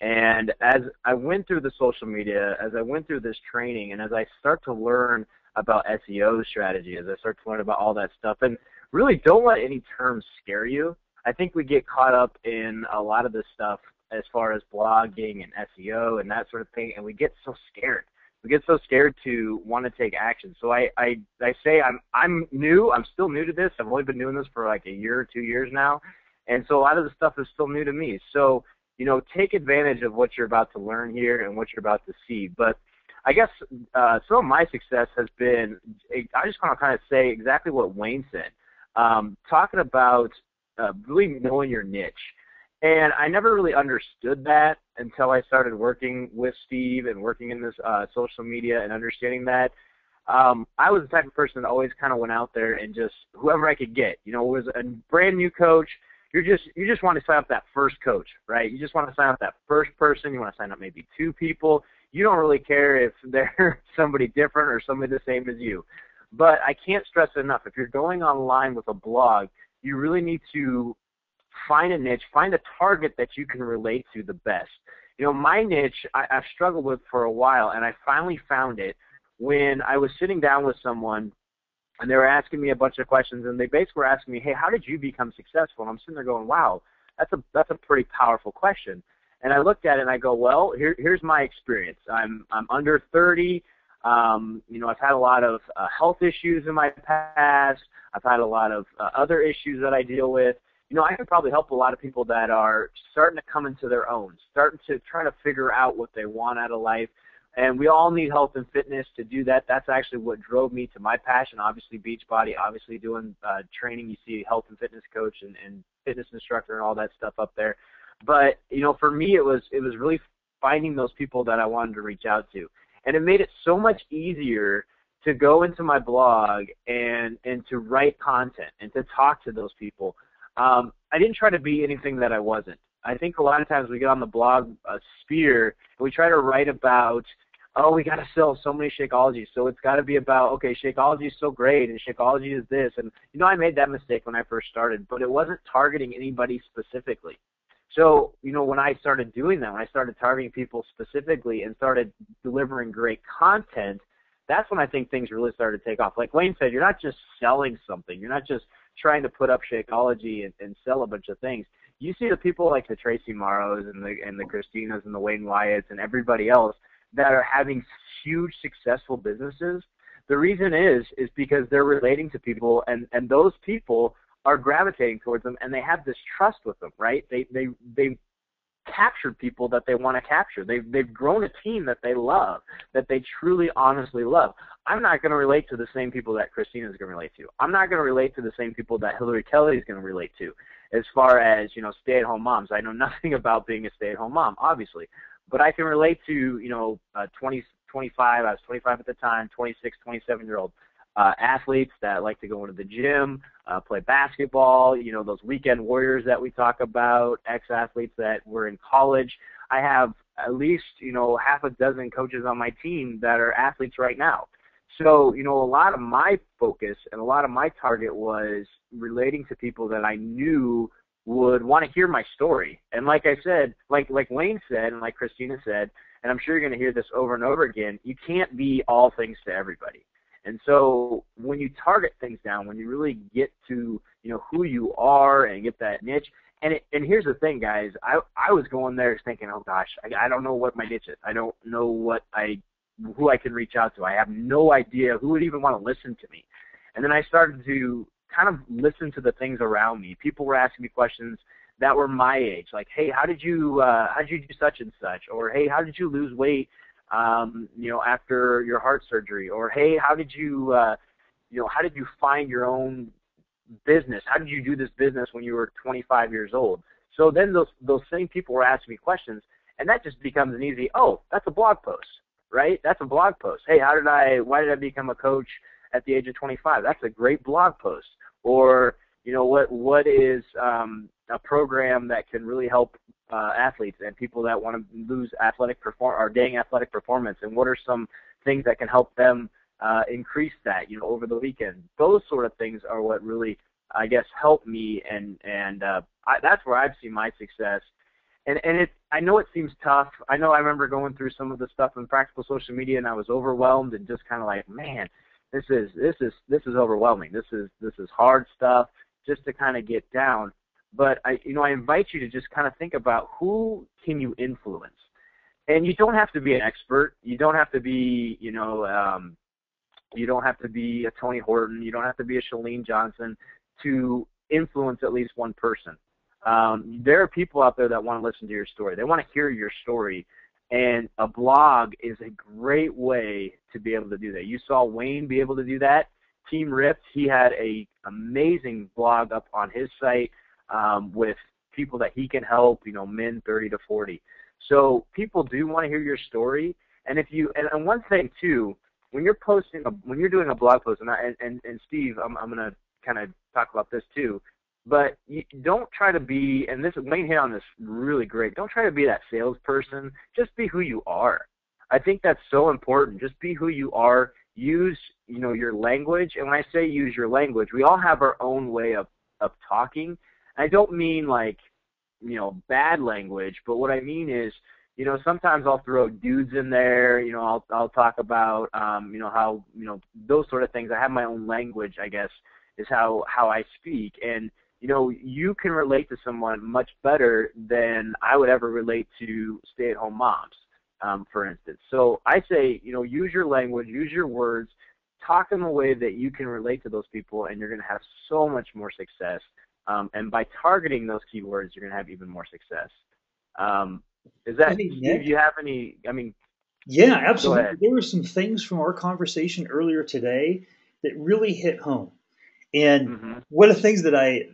And as I went through the social media, as I went through this training, and as I start to learn about SEO strategy, as I start to learn about all that stuff, and really don't let any terms scare you. I think we get caught up in a lot of this stuff as far as blogging and SEO and that sort of thing, and we get so scared. We get so scared to want to take action. So I say I'm new. I'm still new to this. I've only been doing this for like a year or 2 years now, and so a lot of the stuff is still new to me. So take advantage of what you're about to learn here and what you're about to see. But I guess some of my success has been, I just want to kind of say exactly what Wayne said, talking about really knowing your niche. And I never really understood that until I started working with Steve and working in this social media and understanding that. I was the type of person that always kind of went out there and just whoever I could get. Was a brand new coach. You just want to sign up that first coach, right? You just want to sign up that first person. You want to sign up maybe 2 people. You don't really care if they're somebody different or somebody the same as you. But I can't stress it enough. If you're going online with a blog, you really need to find a niche, find a target that you can relate to the best. My niche I've struggled with for a while, and I finally found it when I was sitting down with someone, and they were asking me a bunch of questions, and they basically were asking me, hey, how did you become successful? And I'm sitting there going, wow, that's a pretty powerful question. And I looked at it, and I go, well, here's my experience. I'm under 30. I've had a lot of health issues in my past. I've had a lot of other issues that I deal with. I can probably help a lot of people that are starting to come into their own, starting to try to figure out what they want out of life. And we all need health and fitness to do that. That's actually what drove me to my passion. Obviously, Beachbody, obviously doing training. You see health and fitness coach and fitness instructor and all that stuff up there. But, for me, it was really finding those people that I wanted to reach out to. And it made it so much easier to go into my blog and to write content and to talk to those people. I didn't try to be anything that I wasn't. I think a lot of times we get on the blog sphere and we try to write about, we got to sell so many Shakeologies, so it's got to be about, okay, Shakeology is so great and Shakeology is this. And, I made that mistake when I first started, but it wasn't targeting anybody specifically. So, when I started doing that, when I started targeting people specifically and started delivering great content, that's when I think things really started to take off. Like Wayne said, you're not just selling something. You're not just trying to put up Shakeology and sell a bunch of things. You see the people like the Tracy Morrows and the Christinas and the Wayne Wyatts and everybody else that are having huge successful businesses. The reason is because they're relating to people, and those people are gravitating towards them, and they have this trust with them, right? They've captured people that they want to capture. They've grown a team that they love, that they truly, honestly love. I'm not going to relate to the same people that Christina is going to relate to. I'm not going to relate to the same people that Hillary Kelly is going to relate to as far as, stay-at-home moms. I know nothing about being a stay-at-home mom, obviously, but I can relate to, 25, I was 25 at the time, 26, 27-year-old athletes that like to go into the gym, play basketball, those weekend warriors that we talk about, ex-athletes that were in college. I have at least, half a dozen coaches on my team that are athletes right now. So, a lot of my focus and a lot of my target was relating to people that I knew would want to hear my story. And like I said, like Wayne said and like Christina said, and I'm sure you're going to hear this over and over again, you can't be all things to everybody. And so when you target things down, when you really get to, who you are and get that niche, and here's the thing, guys, I was going there thinking, oh gosh, I don't know what my niche is. I don't know who I can reach out to. I have no idea who would even want to listen to me. And then I started to kind of listen to the things around me. People were asking me questions that were my age. Like, hey, how did you do such and such? Or, hey, how did you lose weight, after your heart surgery? Or, hey, how did you find your own business? How did you do this business when you were 25 years old? So then those same people were asking me questions, and that just becomes an easy, that's a blog post, right? That's a blog post. Hey, why did I become a coach at the age of 25? That's a great blog post. Or, what is a program that can really help athletes and people that want to lose athletic performance, and what are some things that can help them increase that, over the weekend? Those sort of things are what really, I guess, help me, and that's where I've seen my success. And I know it seems tough. I remember going through some of the stuff in Practical Social Media, and I was overwhelmed and just kind of like, man, this is overwhelming. This is hard stuff just to kind of get down. But I invite you to just kind of think about who can you influence. And you don't have to be an expert. You don't have to be, you don't have to be a Tony Horton. You don't have to be a Chalene Johnson to influence at least one person. There are people out there that want to listen to your story. They want to hear your story. And a blog is a great way to be able to do that. You saw Wayne be able to do that. Team Ripped, he had an amazing blog up on his site with people that he can help, men 30 to 40. So people do want to hear your story. And and one thing too, when you're doing a blog post, and Steve, I'm going to kind of talk about this too, but you don't try to be, and this Wayne hit on this really great, don't try to be that salesperson. Just be who you are. I think that's so important. Just be who you are. Use, your language. And when I say use your language, we all have our own way of talking. I don't mean like, bad language, but what I mean is, sometimes I'll throw dudes in there, I'll talk about, how, those sort of things. I have my own language, I guess, is how I speak. And, you can relate to someone much better than I would ever relate to stay-at-home moms, for instance. So I say, use your language, use your words, talk in a way that you can relate to those people, and you're going to have so much more success. And by targeting those keywords, you're going to have even more success. Is that, Steve, do you have any, Yeah, absolutely. There were some things from our conversation earlier today that really hit home. And one of the things that I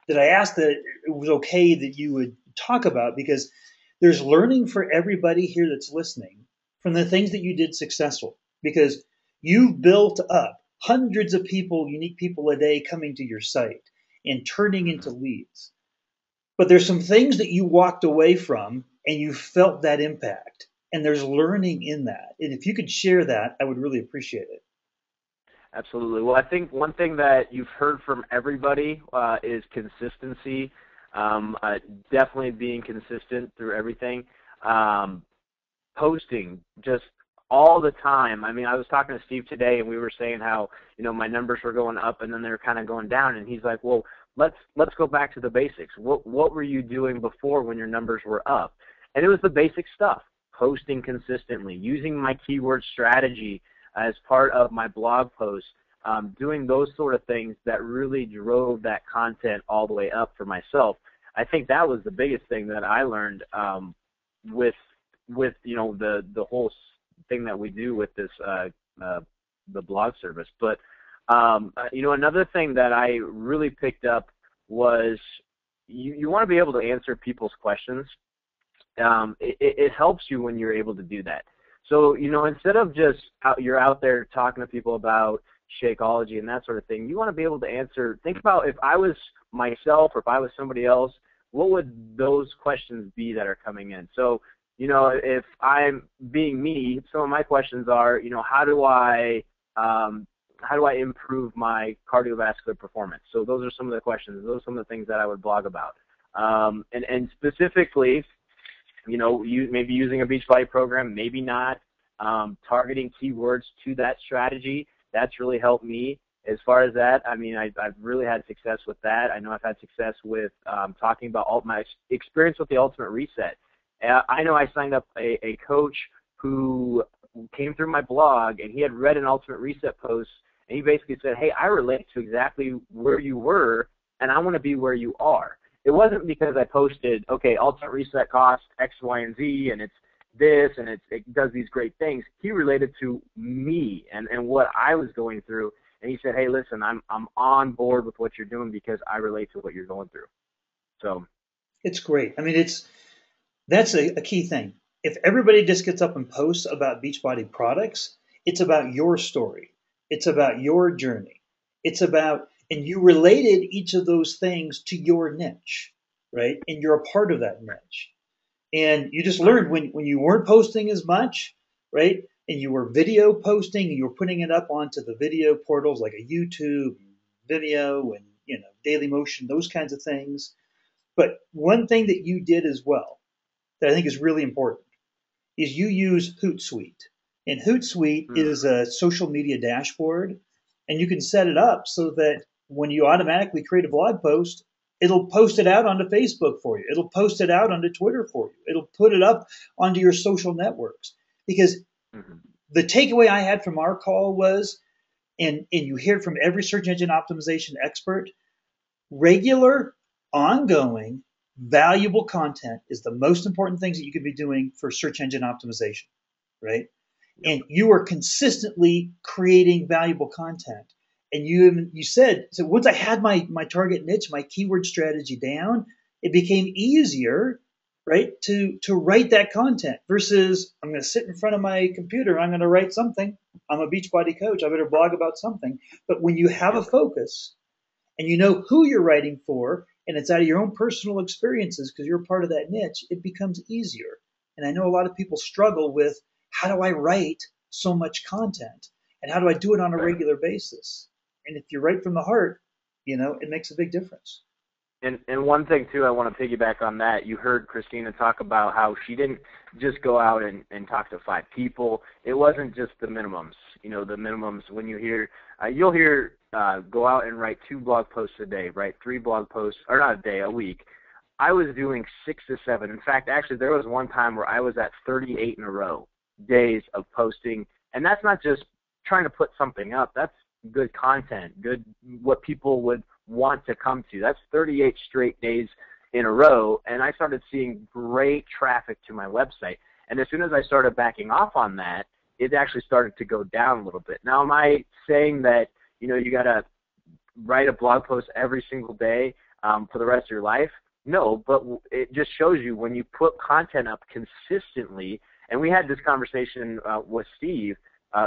asked that it was okay that you would talk about, because there's learning for everybody here that's listening from the things that you did successful, because you've built up hundreds of people, unique people a day coming to your site and turning into leads. But there's some things that you walked away from and you felt that impact, and there's learning in that. And if you could share that, I would really appreciate it. Absolutely. Well, I think one thing that you've heard from everybody is consistency, definitely being consistent through everything, posting just all the time. I was talking to Steve today, and we were saying how, my numbers were going up and then they were kind of going down, and he's like, well, let's go back to the basics. What were you doing before when your numbers were up? And it was the basic stuff, posting consistently, using my keyword strategy as part of my blog posts, doing those sort of things that really drove that content all the way up for myself. I think that was the biggest thing that I learned with the whole thing that we do with this the blog service. But another thing that I really picked up was you want to be able to answer people's questions. It helps you when you're able to do that. So, instead of just you're out there talking to people about Shakeology and that sort of thing, you want to be able to answer. Think about, if I was myself or if I was somebody else, what would those questions be that are coming in? So, if I'm being me, some of my questions are, how do I improve my cardiovascular performance? So those are some of the questions. Those are some of the things that I would blog about. And specifically, you maybe using a Beachbody program, maybe not, targeting keywords to that strategy. That's really helped me. As far as that, I've really had success with that. I know I've had success with talking about my experience with the Ultimate Reset. I know I signed up a coach who came through my blog, and he had read an Ultimate Reset post, and he basically said, hey, I relate to exactly where you were, and I want to be where you are. it wasn't because I posted, okay, Ultimate Reset costs X, Y, and Z, and it's this, and it does these great things. He related to me and what I was going through, and he said, hey, listen, I'm on board with what you're doing because I relate to what you're going through. So it's great. I mean, that's a key thing. If everybody just gets up and posts about Beachbody products, it's about your story. It's about your journey. It's about, and you related each of those things to your niche, right? And you're a part of that niche. And you just learned when you weren't posting as much, right? And you were video posting and you were putting it up onto the video portals like a YouTube, Vimeo, and Daily Motion, those kinds of things. But one thing that you did as well that I think is really important is you use Hootsuite. And Hootsuite is a social media dashboard, and you can set it up so that when you automatically create a blog post, it'll post it out onto Facebook for you. It'll post it out onto Twitter for you. It'll put it up onto your social networks. Because the takeaway I had from our call was, and you hear it from every search engine optimization expert, regular, ongoing, valuable content is the most important things that you could be doing for search engine optimization, right? And you are consistently creating valuable content. And you said, so once I had my target niche, my keyword strategy down, it became easier, right, to write that content versus I'm going to sit in front of my computer, I'm going to write something. I'm a Beachbody coach. I better blog about something. But when you have a focus and you know who you're writing for, and it's out of your own personal experiences because you're part of that niche, it becomes easier. And I know a lot of people struggle with, how do I write so much content? And how do I do it on a regular basis? And if you write from the heart, it makes a big difference. And one thing, too, I want to piggyback on that. You heard Christina talk about how she didn't just go out and talk to 5 people. It wasn't just the minimums. The minimums, when you hear, you'll hear go out and write 2 blog posts a day, write 3 blog posts, or not a day, a week. I was doing 6 to 7. In fact, actually, there was one time where I was at 38 in a row days of posting. And that's not just trying to put something up. That's good content, good what people would want to come to. That's 38 straight days in a row, and I started seeing great traffic to my website. And as soon as I started backing off on that, it actually started to go down a little bit. Now, am I saying that, you got to write a blog post every single day for the rest of your life? No, but it just shows you when you put content up consistently, and we had this conversation with Steve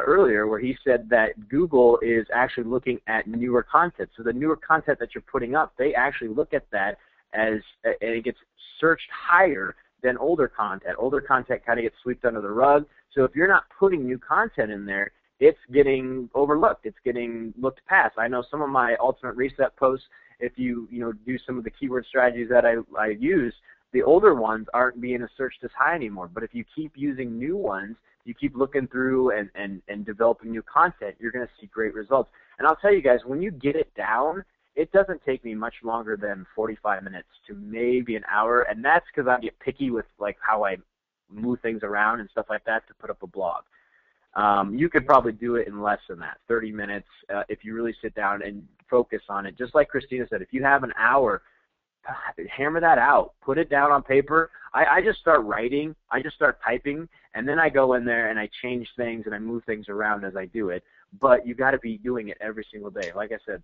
earlier where he said that Google is actually looking at newer content. So the newer content that you're putting up, they actually look at that and it gets searched higher than older content. Older content kind of gets swept under the rug. So if you're not putting new content in there, it's getting overlooked. It's getting looked past. I know some of my Ultimate Reset posts, if you do some of the keyword strategies that I use, the older ones aren't being searched as high anymore. But if you keep using new ones, you keep looking through and developing new content, you're going to see great results. And I'll tell you guys, when you get it down, it doesn't take me much longer than 45 minutes to maybe an hour. And that's because I get picky with like how I move things around and stuff like that to put up a blog. You could probably do it in less than that, 30 minutes, if you really sit down and focus on it. Just like Christina said, if you have an hour, hammer that out. Put it down on paper. I just start writing. I just start typing, and then I go in there and I change things and I move things around as I do it. But you got to be doing it every single day. Like I said,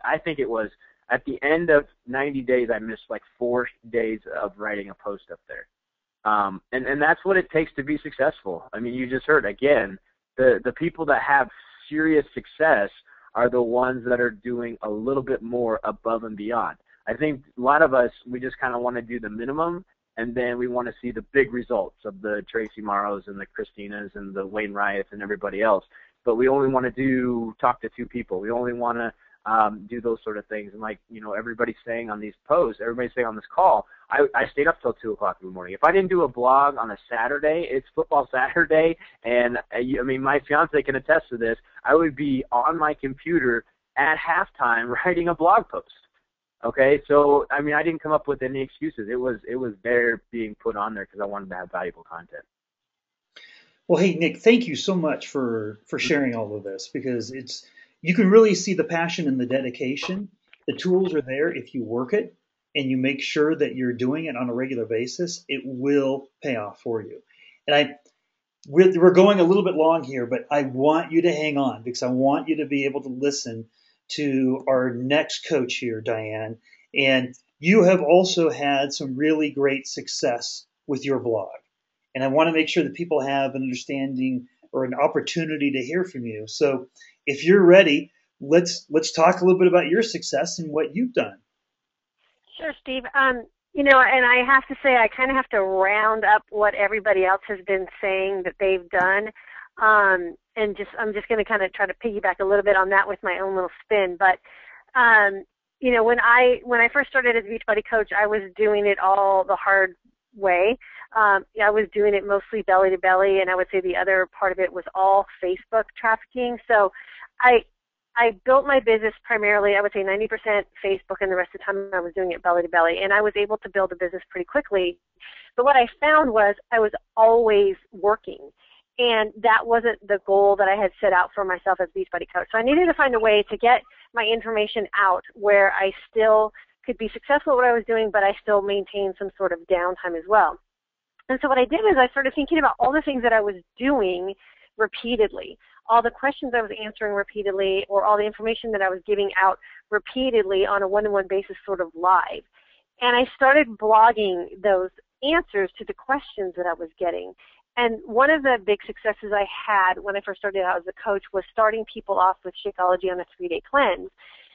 I think it was at the end of 90 days, I missed like 4 days of writing a post up there. And that's what it takes to be successful. I mean, you just heard, again, the people that have serious success are the ones that are doing a little bit more above and beyond. I think a lot of us, we just kind of want to do the minimum, and then we want to see the big results of the Tracy Morrows and the Christinas and the Wayne Ryats and everybody else. But we only want to talk to 2 people. We only want to do those sort of things. And like, everybody's saying on these posts, everybody's saying on this call, I stayed up till 2 o'clock in the morning. If I didn't do a blog on a Saturday, it's football Saturday, and my fiance can attest to this, I would be on my computer at halftime writing a blog post. Okay, so I didn't come up with any excuses. It was there being put on there because I wanted to have valuable content. Well, hey Nick, thank you so much for sharing all of this, because you can really see the passion and the dedication. The tools are there if you work it, and you make sure that you're doing it on a regular basis, it will pay off for you. And we're going a little bit long here, but I want you to hang on because I want you to be able to listen to our next coach here, Diane. And you have also had some really great success with your blog. And I want to make sure that people have an understanding or an opportunity to hear from you. So if you're ready, let's talk a little bit about your success and what you've done. Sure, Steve. And I have to say I kind of have to round up what everybody else has been saying that they've done. I'm just going to kind of try to piggyback a little bit on that with my own little spin. But, when I first started as a Beachbody coach, I was doing it all the hard way. I was doing it mostly belly to belly, and I would say the other part of it was all Facebook trafficking. So I built my business primarily, I would say 90% Facebook, and the rest of the time I was doing it belly to belly. And I was able to build a business pretty quickly. But what I found was I was always working. And that wasn't the goal that I had set out for myself as a Beachbody coach. So I needed to find a way to get my information out where I still could be successful at what I was doing, but I still maintained some sort of downtime as well. And so what I did is I started thinking about all the things that I was doing repeatedly, all the questions I was answering repeatedly, or all the information that I was giving out repeatedly on a one-to-one basis sort of live. And I started blogging those answers to the questions that I was getting. And one of the big successes I had when I first started out as a coach was starting people off with Shakeology on a 3-day cleanse.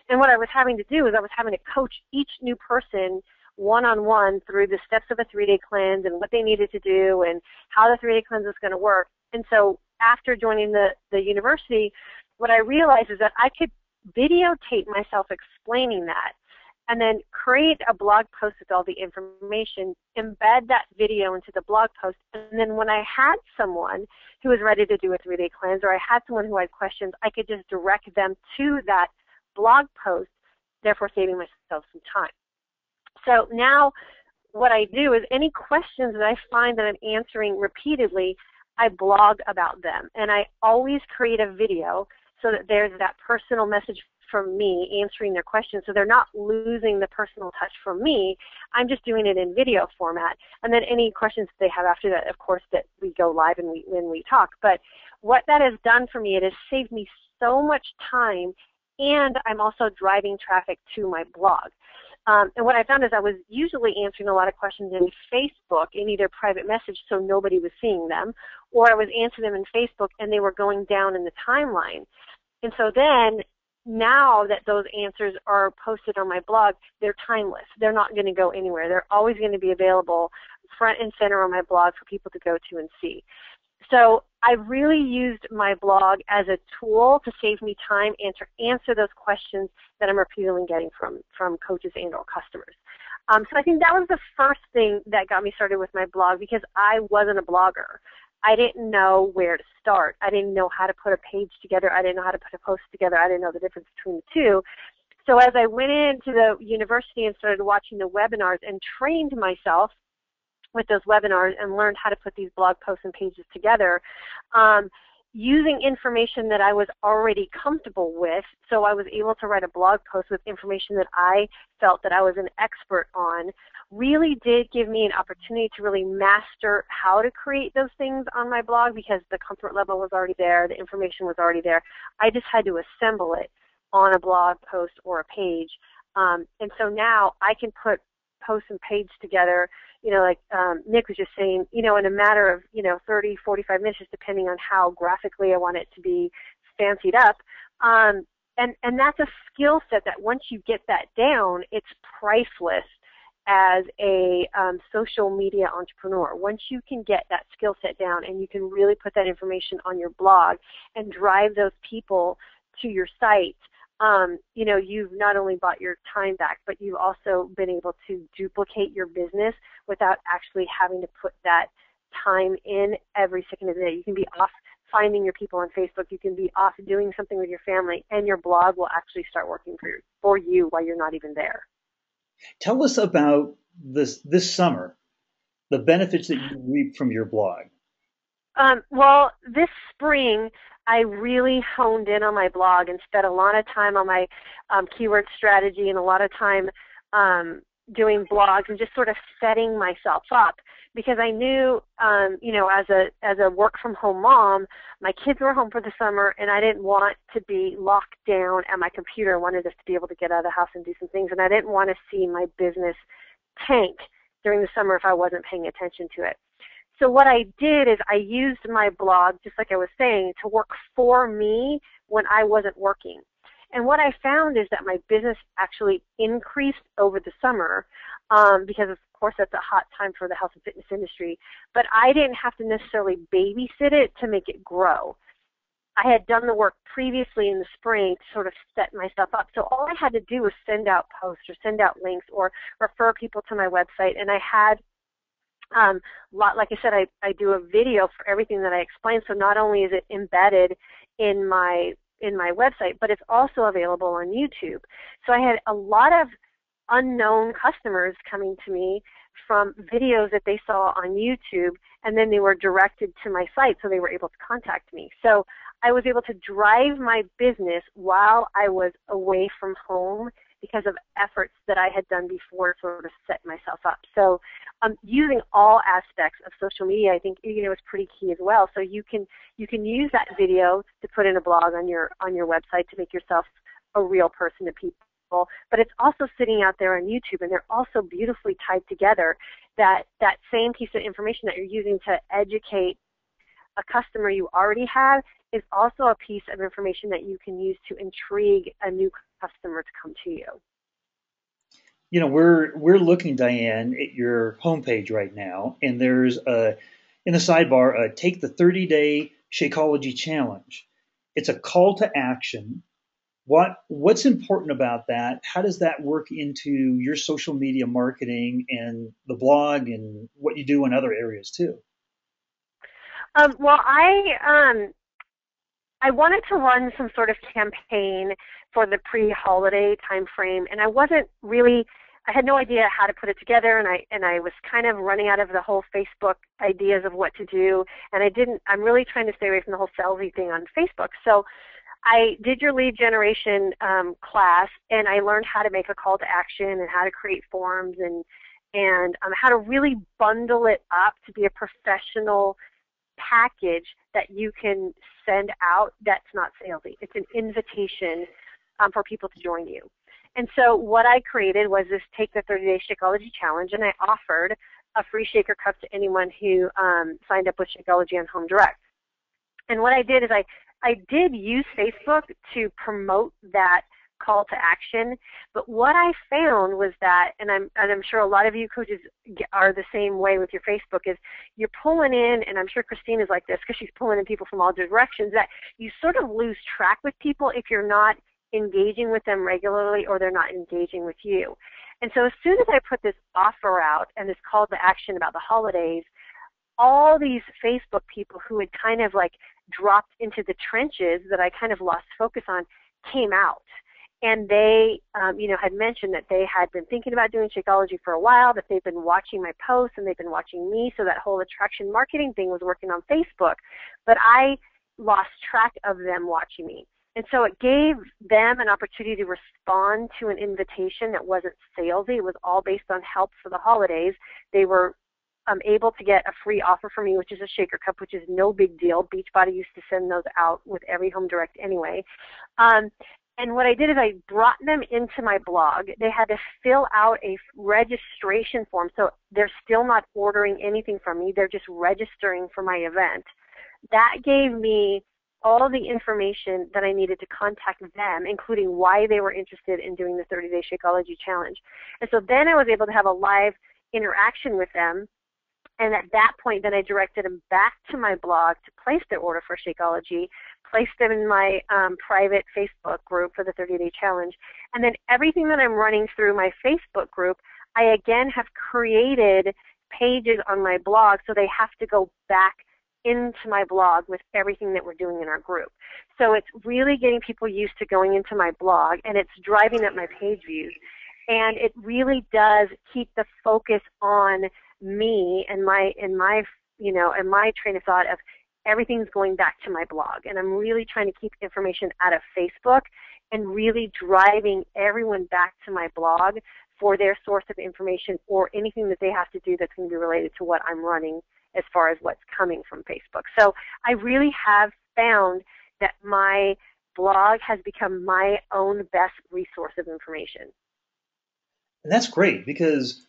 And what I was having to do is I was having to coach each new person one-on-one through the steps of a 3-day cleanse and what they needed to do and how the 3-day cleanse was going to work. And so after joining the university, what I realized is that I could videotape myself explaining that and then create a blog post with all the information, embed that video into the blog post, and then when I had someone who was ready to do a 3-day cleanse or I had someone who had questions, I could just direct them to that blog post, therefore saving myself some time. So now what I do is any questions that I find that I'm answering repeatedly, I blog about them, and I always create a video so that there's that personal message from me answering their questions, so they're not losing the personal touch from me. I'm just doing it in video format, and then any questions they have after that, of course, that we go live and we talk. But what that has done for me, it has saved me so much time, and I'm also driving traffic to my blog. And what I found is I was usually answering a lot of questions in Facebook in either private message so nobody was seeing them, or I was answering them in Facebook and they were going down in the timeline. And so then now that those answers are posted on my blog, they're timeless. They're not going to go anywhere. They're always going to be available front and center on my blog for people to go to and see. So I really used my blog as a tool to save me time and to answer those questions that I'm repeatedly getting from coaches and or customers. So I think that was the first thing that got me started with my blog because I wasn't a blogger. I didn't know where to start. I didn't know how to put a page together. I didn't know how to put a post together. I didn't know the difference between the two. So as I went into the university and started watching the webinars and trained myself with those webinars and learned how to put these blog posts and pages together, using information that I was already comfortable with, so I was able to write a blog post with information that I felt that I was an expert on, really did give me an opportunity to really master how to create those things on my blog because the comfort level was already there, the information was already there. I just had to assemble it on a blog post or a page. And so now I can put posts and pages together, like Nick was just saying, in a matter of, 30, 45 minutes, just depending on how graphically I want it to be fancied up. And that's a skill set that once you get that down, it's priceless as a social media entrepreneur. Once you can get that skill set down and you can really put that information on your blog and drive those people to your site, you've not only bought your time back, but you've also been able to duplicate your business without actually having to put that time in every second of the day. You can be off finding your people on Facebook. You can be off doing something with your family, and your blog will actually start working for you while you're not even there. Tell us about this summer, the benefits that you reap from your blog. Well, this spring, I really honed in on my blog and spent a lot of time on my keyword strategy and a lot of time, doing blogs and just sort of setting myself up, because I knew, as a work from home mom, my kids were home for the summer, and I didn't want to be locked down at my computer. I wanted us to be able to get out of the house and do some things, and I didn't want to see my business tank during the summer if I wasn't paying attention to it. So what I did is I used my blog, just like I was saying, to work for me when I wasn't working. And what I found is that my business actually increased over the summer, because of course that's a hot time for the health and fitness industry, but I didn't have to necessarily babysit it to make it grow. I had done the work previously in the spring to sort of set myself up. So all I had to do was send out posts or send out links or refer people to my website. And I had, like I said, I do a video for everything that I explain. So not only is it embedded in my website, but it's also available on YouTube. So I had a lot of unknown customers coming to me from videos that they saw on YouTube, and then they were directed to my site, so they were able to contact me. So I was able to drive my business while I was away from home because of efforts that I had done before to sort of set myself up. So using all aspects of social media, I think, is pretty key as well. So you can use that video to put in a blog on your website to make yourself a real person to people. But it's also sitting out there on YouTube, and they're also beautifully tied together. That same piece of information that you're using to educate a customer you already have is also a piece of information that you can use to intrigue a new customer to come to you. We're looking, Diane, at your homepage right now, and there's in the sidebar, take the 30-day Shakeology challenge. It's a call to action. What's important about that? How does that work into your social media marketing and the blog and what you do in other areas too? Well, I wanted to run some sort of campaign for the pre-holiday time frame, and I had no idea how to put it together, and I was kind of running out of the whole Facebook ideas of what to do, and I'm really trying to stay away from the whole salesy thing on Facebook. So I did your lead generation class, and I learned how to make a call to action and how to create forms and how to really bundle it up to be a professional package that you can send out that's not salesy. It's an invitation for people to join you. And so what I created was this Take the 30-Day Shakeology Challenge, and I offered a free shaker cup to anyone who signed up with Shakeology on Home Direct. And what I did is I did use Facebook to promote that call to action, but what I found was that, and I'm sure a lot of you coaches are the same way with your Facebook, is you're pulling in, and I'm sure Christine is like this because she's pulling in people from all directions, that you sort of lose track with people if you're not engaging with them regularly or they're not engaging with you. And so as soon as I put this offer out and this call to action about the holidays, all these Facebook people who had kind of like dropped into the trenches that I kind of lost focus on came out. And they, had mentioned that they had been thinking about doing Shakeology for a while, that they've been watching my posts and they've been watching me. So that whole attraction marketing thing was working on Facebook. But I lost track of them watching me. And so it gave them an opportunity to respond to an invitation that wasn't salesy. It was all based on help for the holidays. They were able to get a free offer from me, which is a shaker cup, which is no big deal. Beachbody used to send those out with every Home Direct anyway. And what I did is I brought them into my blog. They had to fill out a registration form, so they're still not ordering anything from me. They're just registering for my event. That gave me all the information that I needed to contact them, including why they were interested in doing the 30-Day Shakeology Challenge. And so then I was able to have a live interaction with them. And at that point, then I directed them back to my blog to place their order for Shakeology, placed them in my private Facebook group for the 30-Day Challenge. And then everything that I'm running through my Facebook group, I again have created pages on my blog, so they have to go back into my blog with everything that we're doing in our group. So it's really getting people used to going into my blog, and it's driving up my page views. And it really does keep the focus on me and my train of thought of everything's going back to my blog. And I'm really trying to keep information out of Facebook and really driving everyone back to my blog for their source of information or anything that they have to do that's going to be related to what I'm running as far as what's coming from Facebook. So I really have found that my blog has become my own best resource of information. And that's great, because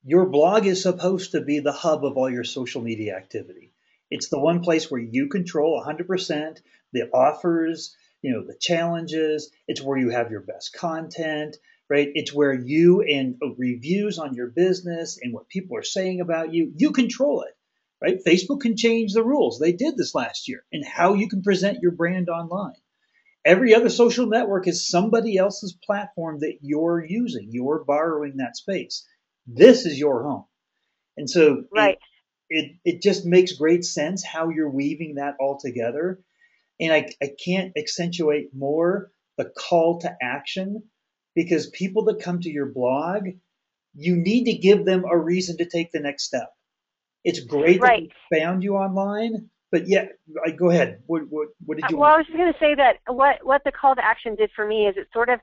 your blog is supposed to be the hub of all your social media activity. It's the one place where you control 100% the offers, the challenges. It's where you have your best content, right? It's where you and reviews on your business and what people are saying about you, you control it, right? Facebook can change the rules. They did this last year, and how you can present your brand online. Every other social network is somebody else's platform that you're using. You're borrowing that space. This is your home. And so right. It just makes great sense how you're weaving that all together. And I can't accentuate more the call to action, because people that come to your blog, you need to give them a reason to take the next step. It's great that they found you online, but yeah, go ahead. What did you? Well, I was just going to say that what the call to action did for me is it sort of,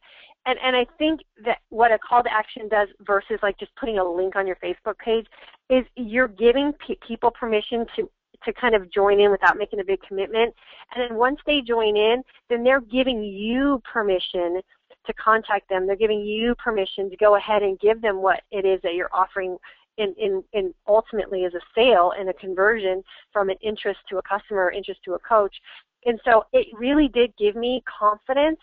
and I think that what a call to action does versus like just putting a link on your Facebook page is you're giving people permission to kind of join in without making a big commitment. And then once they join in, then they're giving you permission to contact them. They're giving you permission to go ahead and give them what it is that you're offering in ultimately as a sale and a conversion from an interest to a customer, interest to a coach. And so it really did give me confidence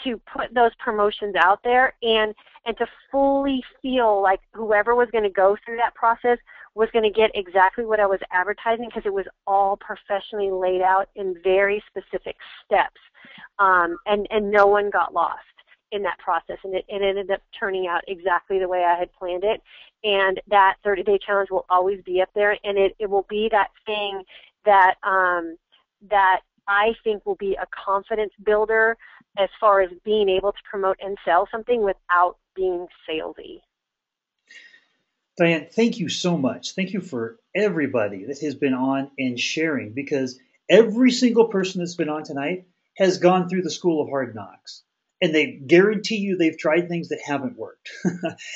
to put those promotions out there and to fully feel like whoever was going to go through that process was going to get exactly what I was advertising, because it was all professionally laid out in very specific steps. And no one got lost in that process, and it ended up turning out exactly the way I had planned it. And that 30-day challenge will always be up there, and it will be that thing that that I think will be a confidence builder as far as being able to promote and sell something without being salesy. Diane, thank you so much. Thank you for everybody that has been on and sharing, because every single person that's been on tonight has gone through the school of hard knocks. And they guarantee you they've tried things that haven't worked.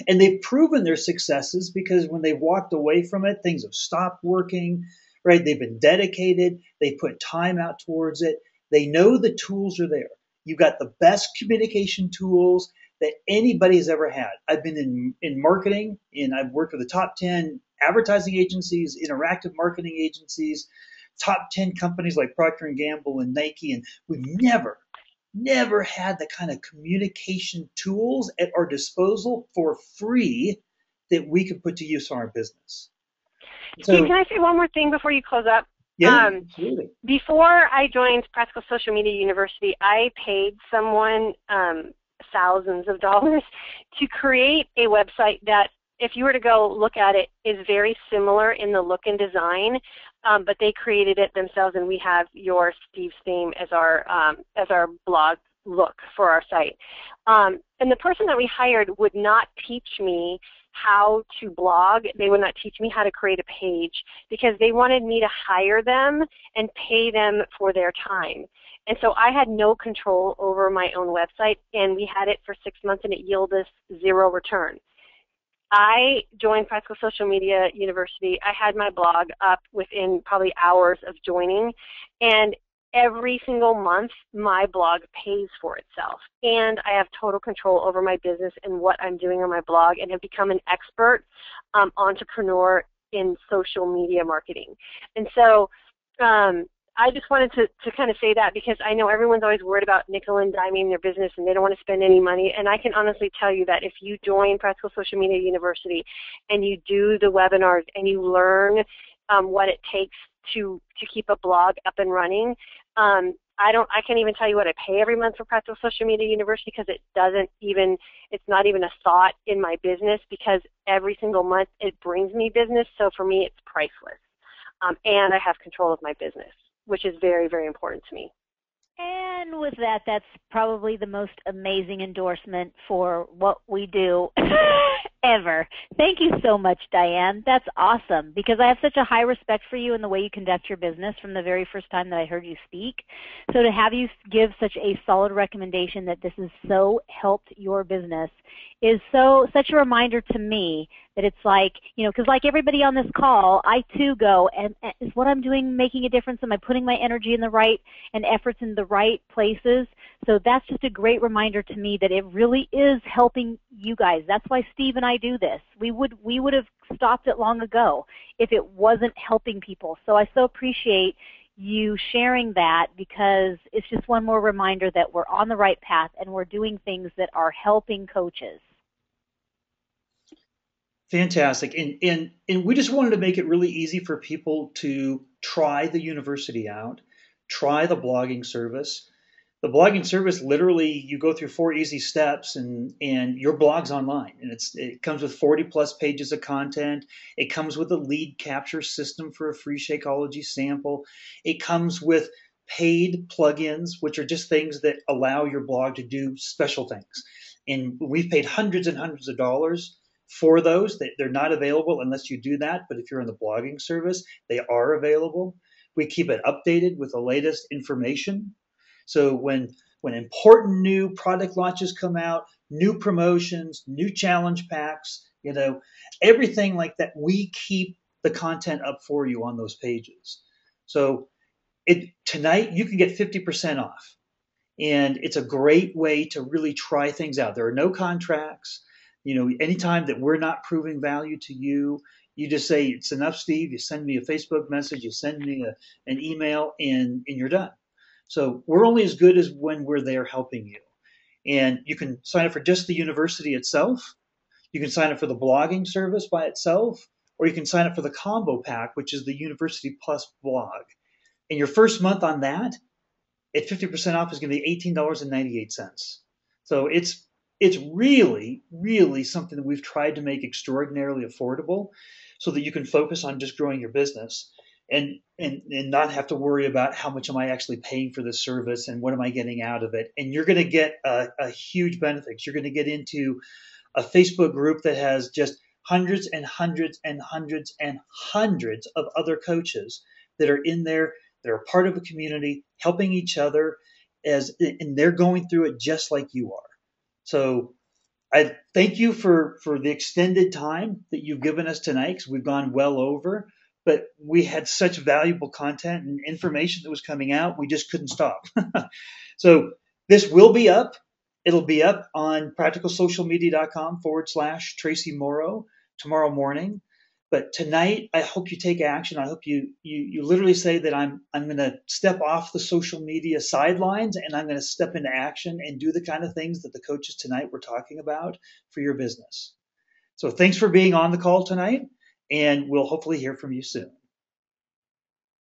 And they've proven their successes, because when they've walked away from it, things have stopped working, right? They've been dedicated. They put time out towards it. They know the tools are there. You've got the best communication tools that anybody's ever had. I've been in marketing, and I've worked with the top 10 advertising agencies, interactive marketing agencies, top 10 companies like Procter & Gamble and Nike, and we've never had the kind of communication tools at our disposal for free that we could put to use in our business. So, Steve, can I say one more thing before you close up? Yeah, absolutely. Before I joined Practical Social Media University, I paid someone thousands of dollars to create a website that, if you were to go look at it, is very similar in the look and design, but they created it themselves, and we have your Steve's theme as our blog look for our site. And the person that we hired would not teach me how to blog. They would not teach me how to create a page, because they wanted me to hire them and pay them for their time. And so I had no control over my own website, and we had it for 6 months, and it yielded us zero return. I joined Practical Social Media University. I had my blog up within probably hours of joining, and every single month my blog pays for itself. And I have total control over my business and what I'm doing on my blog, and have become an expert entrepreneur in social media marketing. And so I just wanted to kind of say that, because I know everyone's always worried about nickel and diming their business and they don't want to spend any money. And I can honestly tell you that if you join Practical Social Media University and you do the webinars and you learn what it takes to keep a blog up and running, I can't even tell you what I pay every month for Practical Social Media University, because it's not even a thought in my business, because every single month it brings me business. So for me, it's priceless. And I have control of my business, which is very, very important to me. And with that, that's probably the most amazing endorsement for what we do. ever. Thank you so much, Diane. That's awesome, because I have such a high respect for you and the way you conduct your business from the very first time that I heard you speak. So to have you give such a solid recommendation that this has so helped your business is such a reminder to me that it's like, because like everybody on this call, I too go, and is what I'm doing making a difference? Am I putting my energy in the right and efforts in the right places? So that's just a great reminder to me that it really is helping you guys. That's why Steve and I do this. We would have stopped it long ago if it wasn't helping people. So I so appreciate you sharing that, because it's just one more reminder that we're on the right path and we're doing things that are helping coaches. Fantastic. And we just wanted to make it really easy for people to try the university out, try the blogging service. The blogging service, literally, you go through 4 easy steps and your blog's online. And it comes with 40 plus pages of content. It comes with a lead capture system for a free Shakeology sample. It comes with paid plugins, which are just things that allow your blog to do special things. And we've paid hundreds and hundreds of dollars for those. They're not available unless you do that. But if you're in the blogging service, they are available. We keep it updated with the latest information. So when important new product launches come out, new promotions, new challenge packs, everything like that, we keep the content up for you on those pages. So tonight you can get 50% off. And it's a great way to really try things out. There are no contracts. Anytime that we're not proving value to you, you just say, it's enough, Steve. You send me a Facebook message, you send me an email, and you're done. So we're only as good as when we're there helping you. And you can sign up for just the university itself. You can sign up for the blogging service by itself, or you can sign up for the combo pack, which is the University Plus blog. And your first month on that at 50% off is going to be $18.98. So it's really, really something that we've tried to make extraordinarily affordable so that you can focus on just growing your business and not have to worry about how much am I actually paying for this service and what am I getting out of it. And you're going to get a huge benefit. You're going to get into a Facebook group that has just hundreds and hundreds and hundreds and hundreds of other coaches that are in there. They're a part of a community, helping each other, and they're going through it just like you are. So I thank you for the extended time that you've given us tonight, because we've gone well over, but we had such valuable content and information that was coming out, we just couldn't stop. So this will be up. It'll be up on practicalsocialmedia.com/Tracy Morrow tomorrow morning. But tonight, I hope you take action. I hope you literally say that I'm going to step off the social media sidelines and I'm going to step into action and do the kind of things that the coaches tonight were talking about for your business. So thanks for being on the call tonight, and we'll hopefully hear from you soon.